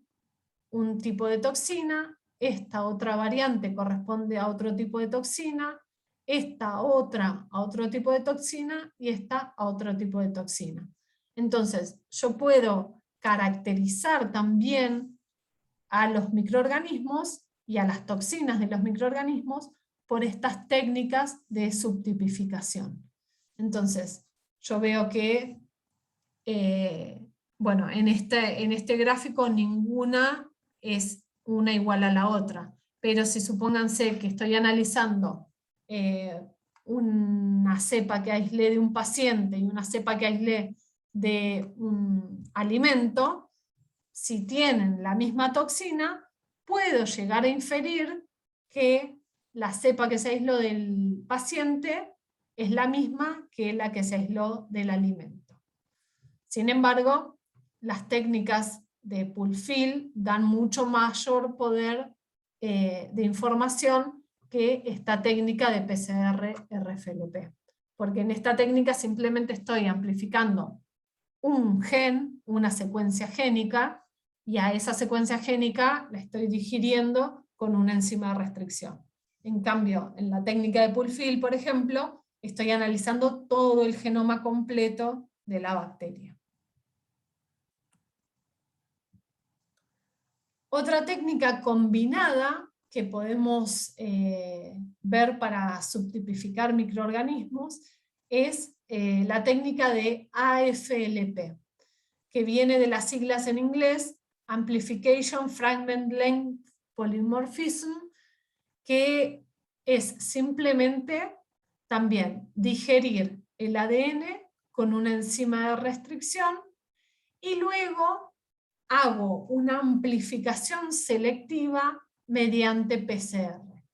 un tipo de toxina, esta otra variante corresponde a otro tipo de toxina, esta otra a otro tipo de toxina y esta a otro tipo de toxina. Entonces, yo puedo caracterizar también a los microorganismos y a las toxinas de los microorganismos por estas técnicas de subtipificación. Entonces, yo veo que, bueno, en este gráfico ninguna es una igual a la otra, pero si supónganse que estoy analizando una cepa que aislé de un paciente y una cepa que aislé de un alimento, si tienen la misma toxina, puedo llegar a inferir que la cepa que se aisló del paciente es la misma que la que se aisló del alimento. Sin embargo, las técnicas de pool-fill dan mucho mayor poder de información que esta técnica de PCR-RFLP. Porque en esta técnica simplemente estoy amplificando un gen, una secuencia génica, y a esa secuencia génica la estoy digiriendo con una enzima de restricción. En cambio, en la técnica de Pulfil, por ejemplo, estoy analizando todo el genoma completo de la bacteria. Otra técnica combinada que podemos ver para subtipificar microorganismos es la técnica de AFLP, que viene de las siglas en inglés Amplification Fragment Length Polymorphism, que es simplemente también digerir el ADN con una enzima de restricción y luego hago una amplificación selectiva mediante PCR.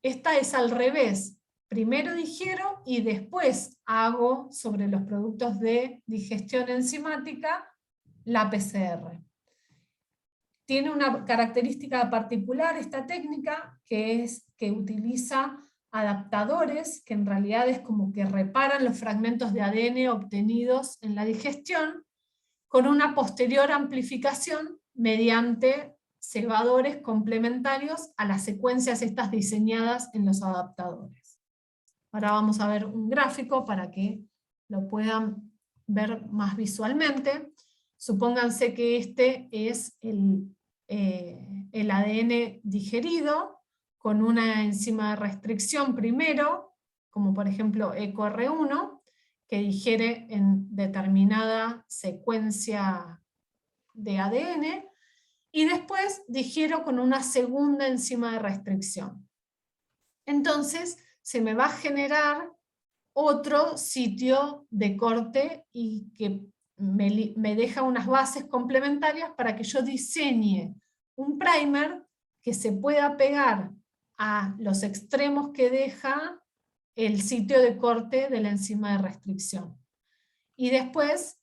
Esta es al revés. Primero digiero y después hago sobre los productos de digestión enzimática la PCR. Tiene una característica particular esta técnica, que es que utiliza adaptadores, que en realidad es como que reparan los fragmentos de ADN obtenidos en la digestión, con una posterior amplificación mediante cebadores complementarios a las secuencias estas diseñadas en los adaptadores. Ahora vamos a ver un gráfico para que lo puedan ver más visualmente. Supónganse que este es el ADN digerido con una enzima de restricción primero, como por ejemplo EcoR1, que digiere en determinada secuencia de ADN, y después digiero con una segunda enzima de restricción. Entonces se me va a generar otro sitio de corte y que me deja unas bases complementarias para que yo diseñe un primer que se pueda pegar a los extremos que deja el sitio de corte de la enzima de restricción. Y después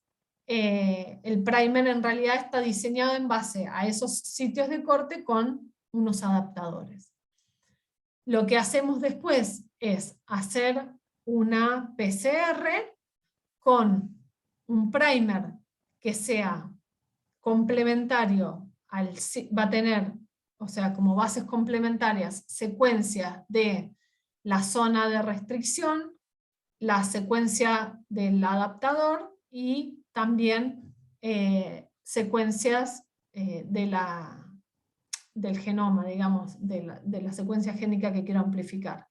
el primer en realidad está diseñado en base a esos sitios de corte con unos adaptadores. Lo que hacemos después es hacer una PCR con un primer que sea complementario, va a tener, o sea, como bases complementarias, secuencias de la zona de restricción, la secuencia del adaptador y también secuencias del genoma, digamos, de la secuencia génica que quiero amplificar.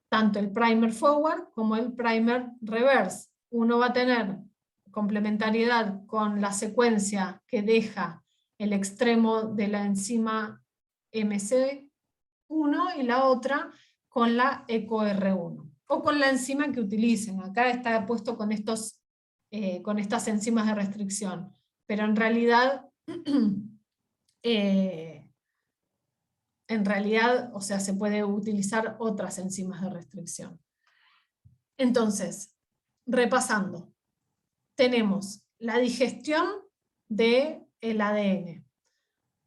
Tanto el primer forward como el primer reverse. Uno va a tener complementariedad con la secuencia que deja el extremo de la enzima MC1 y la otra con la EcoR1 o con la enzima que utilicen. Acá está puesto con estas enzimas de restricción, pero en realidad o sea, se puede utilizar otras enzimas de restricción. Entonces, repasando, tenemos la digestión del ADN.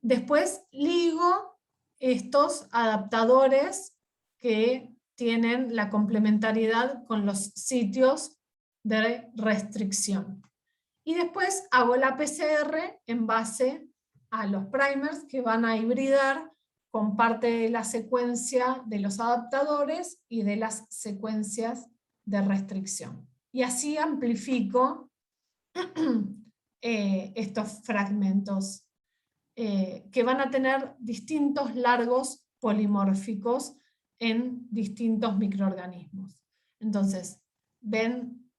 Después ligo estos adaptadores que tienen la complementariedad con los sitios de restricción. Y después hago la PCR en base a los primers que van a hibridar con parte de la secuencia de los adaptadores y de las secuencias de restricción. Y así amplifico estos fragmentos que van a tener distintos largos polimórficos en distintos microorganismos. Entonces, ven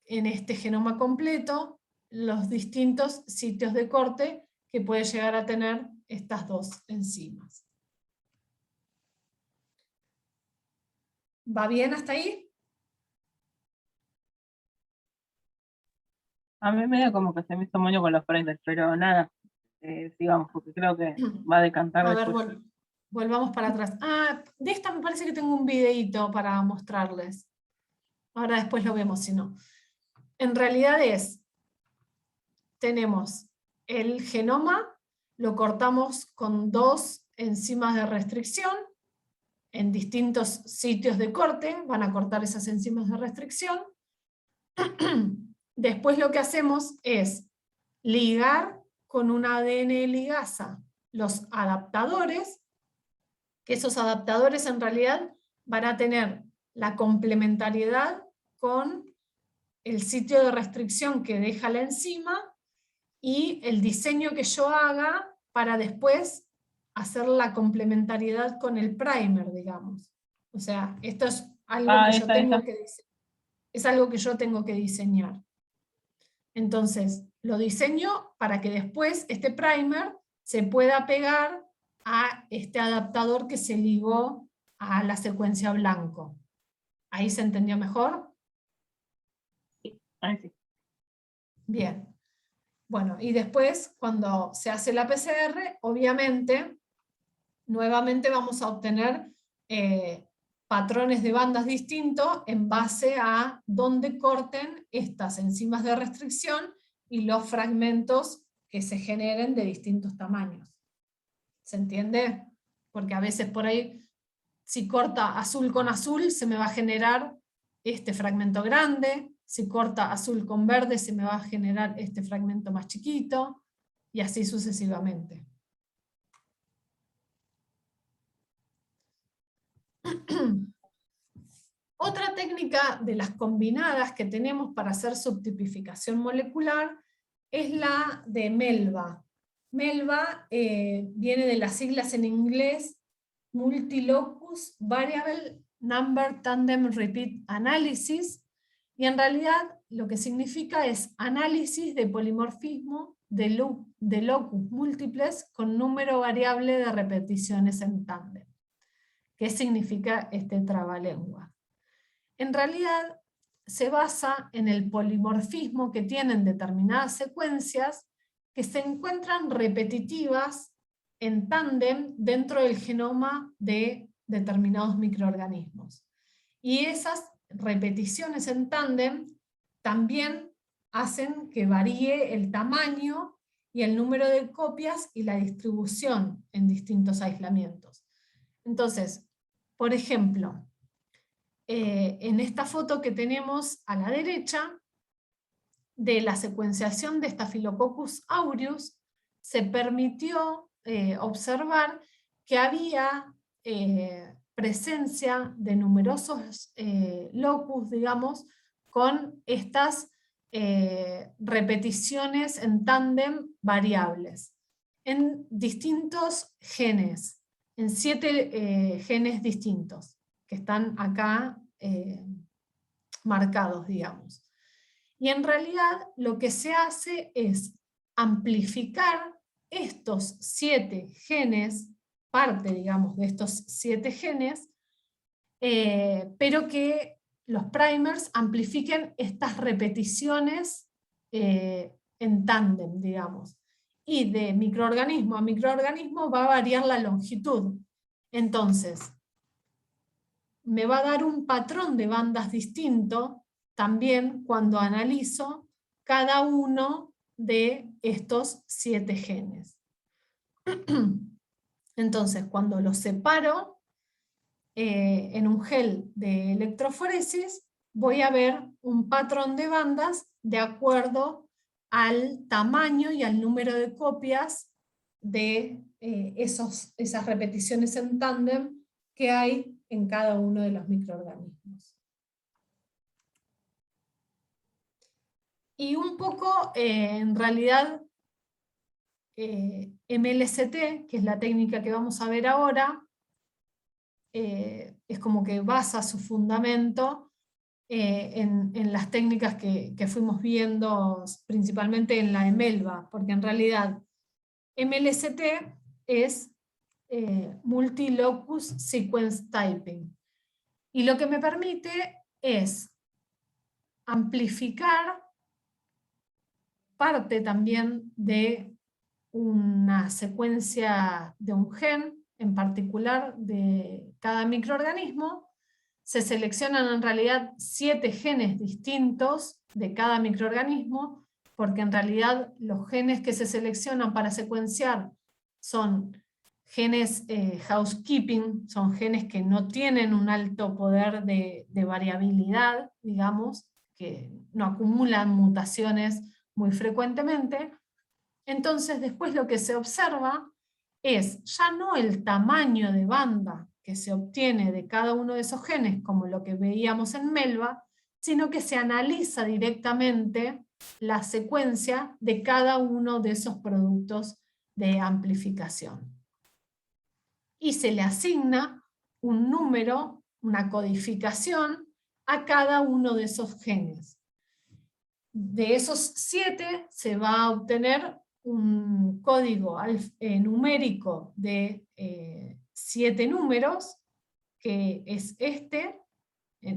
en este genoma completo los distintos sitios de corte que puede llegar a tener estas dos enzimas. ¿Va bien hasta ahí? A mí medio como que se me hizo moño con los primers, pero nada, sigamos, porque creo que va a decantar a después. ver, volvamos para atrás. De esta me parece que tengo un videíto para mostrarles. Ahora después lo vemos si no. En realidad tenemos el genoma, lo cortamos con dos enzimas de restricción en distintos sitios de corte, van a cortar esas enzimas de restricción. Después lo que hacemos es ligar con un ADN ligasa los adaptadores, que esos adaptadores en realidad van a tener la complementariedad con el sitio de restricción que deja la enzima y el diseño que yo haga para después hacer la complementariedad con el primer, digamos. O sea, esto es algo que yo tengo que es algo que yo tengo que diseñar. Entonces, lo diseño para que después este primer se pueda pegar a este adaptador que se ligó a la secuencia blanco. ¿Ahí se entendió mejor? Sí, ahí sí. Bien. Bueno, y después, cuando se hace la PCR, obviamente, nuevamente vamos a obtener patrones de bandas distintos en base a dónde corten estas enzimas de restricción y los fragmentos que se generen de distintos tamaños. ¿Se entiende? Porque a veces por ahí, si corta azul con azul, se me va a generar este fragmento grande. Si corta azul con verde, se me va a generar este fragmento más chiquito, y así sucesivamente. Otra técnica de las combinadas que tenemos para hacer subtipificación molecular es la de MELBA. MELBA viene de las siglas en inglés Multilocus Variable Number Tandem Repeat Analysis, y en realidad lo que significa es análisis de polimorfismo de locus múltiples con número variable de repeticiones en tándem. ¿Qué significa este trabalengua? En realidad se basa en el polimorfismo que tienen determinadas secuencias que se encuentran repetitivas en tándem dentro del genoma de determinados microorganismos. Y esas repeticiones en tándem también hacen que varíe el tamaño y el número de copias y la distribución en distintos aislamientos. Entonces, por ejemplo, en esta foto que tenemos a la derecha, de la secuenciación de Staphylococcus aureus, se permitió observar que había presencia de numerosos locus, digamos, con estas repeticiones en tándem variables, en distintos genes, en 7 genes distintos, que están acá marcados, digamos. Y en realidad lo que se hace es amplificar estos 7 genes, parte, digamos, de estos 7 genes, pero que los primers amplifiquen estas repeticiones en tándem, digamos. Y de microorganismo a microorganismo va a variar la longitud. Entonces, me va a dar un patrón de bandas distinto también cuando analizo cada uno de estos 7 genes. Entonces, cuando los separo en un gel de electroforesis, voy a ver un patrón de bandas de acuerdo al tamaño y al número de copias de esas repeticiones en tándem que hay en cada uno de los microorganismos. Y un poco, en realidad, MLST, que es la técnica que vamos a ver ahora, es como que basa su fundamento en las técnicas que fuimos viendo, principalmente en la de MELBA, porque en realidad MLST es Multilocus Sequence Typing. Y lo que me permite es amplificar parte también de una secuencia de un gen, en particular de cada microorganismo. Se seleccionan en realidad 7 genes distintos de cada microorganismo, porque en realidad los genes que se seleccionan para secuenciar son genes housekeeping, son genes que no tienen un alto poder de variabilidad, digamos, que no acumulan mutaciones muy frecuentemente. Entonces después lo que se observa es ya no el tamaño de banda que se obtiene de cada uno de esos genes, como lo que veíamos en MELBA, sino que se analiza directamente la secuencia de cada uno de esos productos de amplificación. Y se le asigna un número, una codificación, a cada uno de esos genes. De esos 7 se va a obtener un código numérico de 7 números, que es este,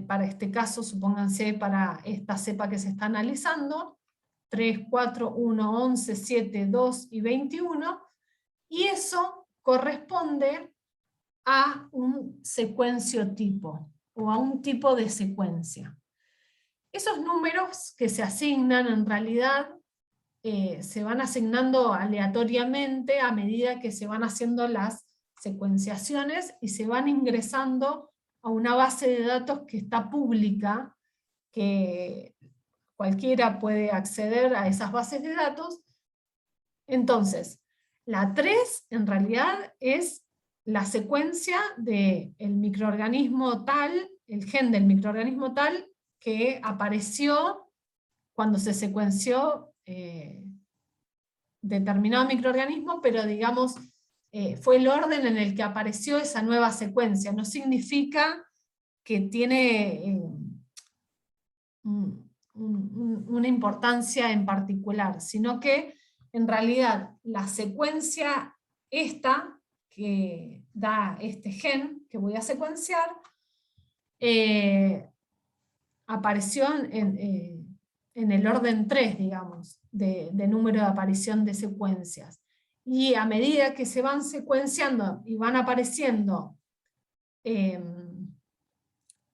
para este caso, supónganse para esta cepa que se está analizando, 3, 4, 1, 11, 7, 2 y 21, y eso corresponde a un secuenciotipo, o a un tipo de secuencia. Esos números que se asignan en realidad se van asignando aleatoriamente a medida que se van haciendo las secuenciaciones y se van ingresando a una base de datos que está pública, que cualquiera puede acceder a esas bases de datos. Entonces, la 3 en realidad es la secuencia del microorganismo tal, el gen del microorganismo tal, que apareció cuando se secuenció determinado microorganismo, pero digamos, fue el orden en el que apareció esa nueva secuencia. No significa que tiene una importancia en particular, sino que en realidad la secuencia esta, que da este gen que voy a secuenciar, apareció en el orden 3, digamos, de número de aparición de secuencias. Y a medida que se van secuenciando y van apareciendo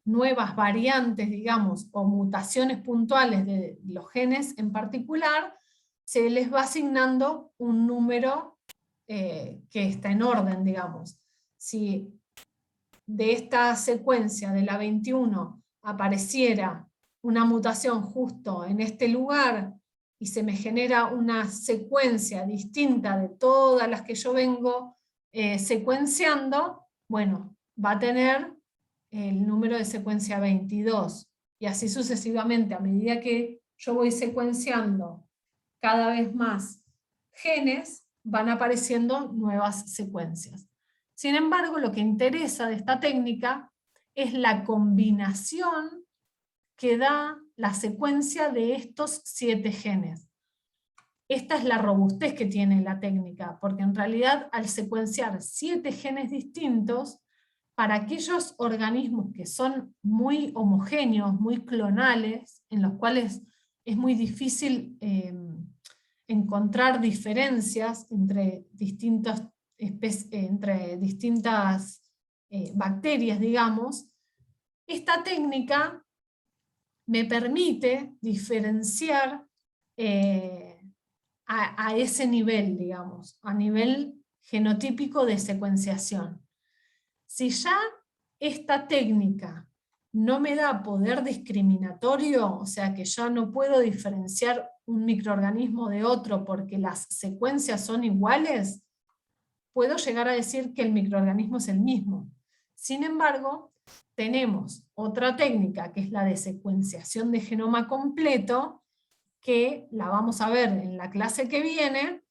nuevas variantes, digamos, o mutaciones puntuales de los genes en particular, se les va asignando un número que está en orden, digamos. Si de esta secuencia de la 21 apareciera una mutación justo en este lugar y se me genera una secuencia distinta de todas las que yo vengo secuenciando, bueno, va a tener el número de secuencia 22, y así sucesivamente. A medida que yo voy secuenciando cada vez más genes, van apareciendo nuevas secuencias. Sin embargo, lo que interesa de esta técnica es la combinación que da la secuencia de estos 7 genes. Esta es la robustez que tiene la técnica, porque en realidad al secuenciar 7 genes distintos, para aquellos organismos que son muy homogéneos, muy clonales, en los cuales es muy difícil encontrar diferencias entre distintas bacterias, digamos, esta técnica me permite diferenciar a ese nivel, digamos, a nivel genotípico de secuenciación. Si ya esta técnica no me da poder discriminatorio, o sea que ya no puedo diferenciar un microorganismo de otro porque las secuencias son iguales, puedo llegar a decir que el microorganismo es el mismo. Sin embargo, tenemos otra técnica que es la de secuenciación de genoma completo, que la vamos a ver en la clase que viene,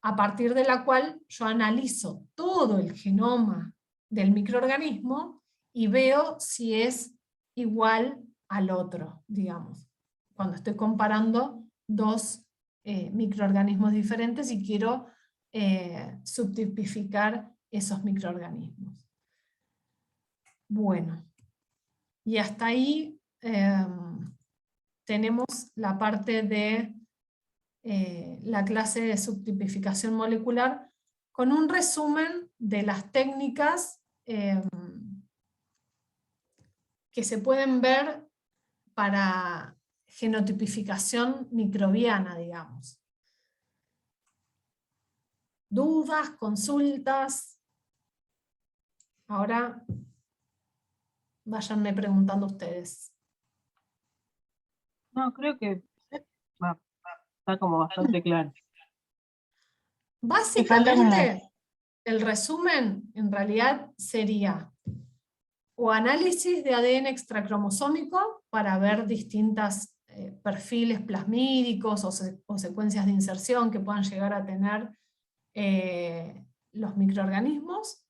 a partir de la cual yo analizo todo el genoma del microorganismo y veo si es igual al otro, digamos, cuando estoy comparando dos microorganismos diferentes y quiero subtipificar esos microorganismos. Bueno, y hasta ahí tenemos la parte de la clase de subtipificación molecular, con un resumen de las técnicas que se pueden ver para genotipificación microbiana, digamos. ¿Dudas, consultas? Ahora váyanme preguntando ustedes. No, creo que está como bastante claro. Básicamente, el resumen en realidad sería o análisis de ADN extracromosómico para ver distintos perfiles plasmídicos o secuencias de inserción que puedan llegar a tener los microorganismos,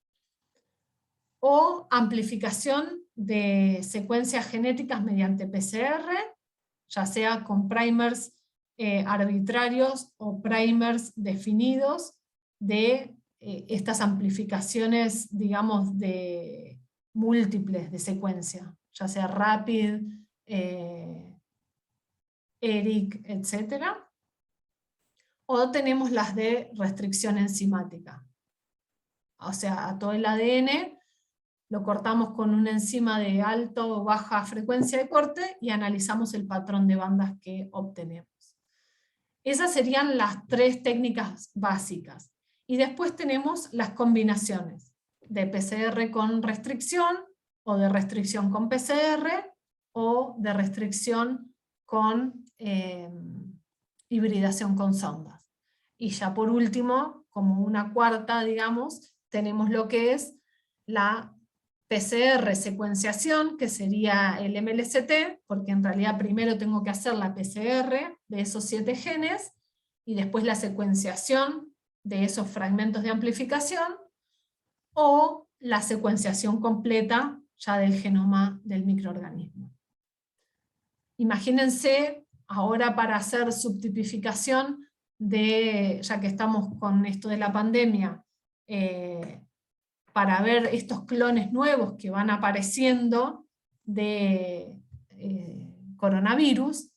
o amplificación de secuencias genéticas mediante PCR, ya sea con primers arbitrarios o primers definidos de estas amplificaciones, digamos, de múltiples de secuencia, ya sea RAPID, ERIC, etc. O tenemos las de restricción enzimática. O sea, a todo el ADN lo cortamos con una enzima de alta o baja frecuencia de corte y analizamos el patrón de bandas que obtenemos. Esas serían las 3 técnicas básicas. Y después tenemos las combinaciones de PCR con restricción, o de restricción con PCR, o de restricción con hibridación con sondas. Y ya por último, como una cuarta, digamos, tenemos lo que es la PCR secuenciación, que sería el MLST, porque en realidad primero tengo que hacer la PCR de esos 7 genes, y después la secuenciación de esos fragmentos de amplificación, o la secuenciación completa ya del genoma del microorganismo. Imagínense ahora para hacer subtipificación ya que estamos con esto de la pandemia, para ver estos clones nuevos que van apareciendo de coronavirus,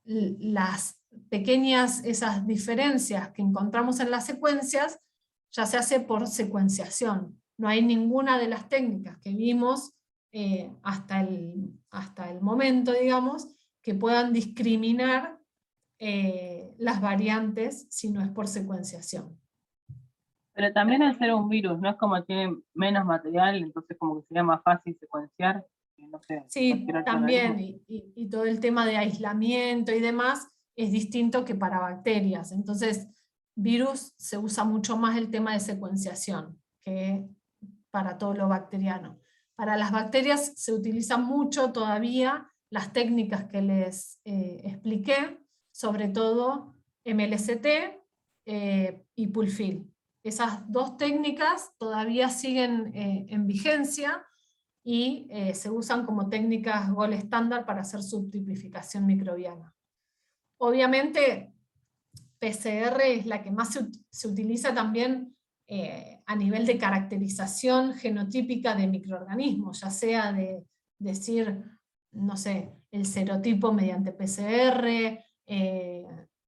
las pequeñas, esas diferencias que encontramos en las secuencias, ya se hace por secuenciación. No hay ninguna de las técnicas que vimos hasta el momento, digamos, que puedan discriminar las variantes si no es por secuenciación. Pero también al ser un virus, no es como tiene menos material, entonces como que sería más fácil secuenciar. No sé, sí, también, y todo el tema de aislamiento y demás es distinto que para bacterias. Entonces, virus se usa mucho más el tema de secuenciación que para todo lo bacteriano. Para las bacterias se utilizan mucho todavía las técnicas que les expliqué, sobre todo MLST y Pulfil. Esas 2 técnicas todavía siguen en vigencia, y se usan como técnicas gold estándar para hacer subtipificación microbiana. Obviamente, PCR es la que más se utiliza también a nivel de caracterización genotípica de microorganismos, ya sea de decir, no sé, el serotipo mediante PCR,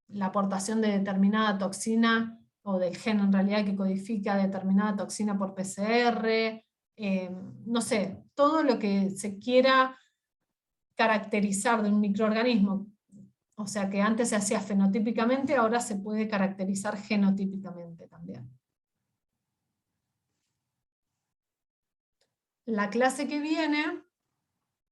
la aportación de determinada toxina, o del gen en realidad que codifica determinada toxina por PCR, no sé, todo lo que se quiera caracterizar de un microorganismo, o sea que antes se hacía fenotípicamente, ahora se puede caracterizar genotípicamente también. La clase que viene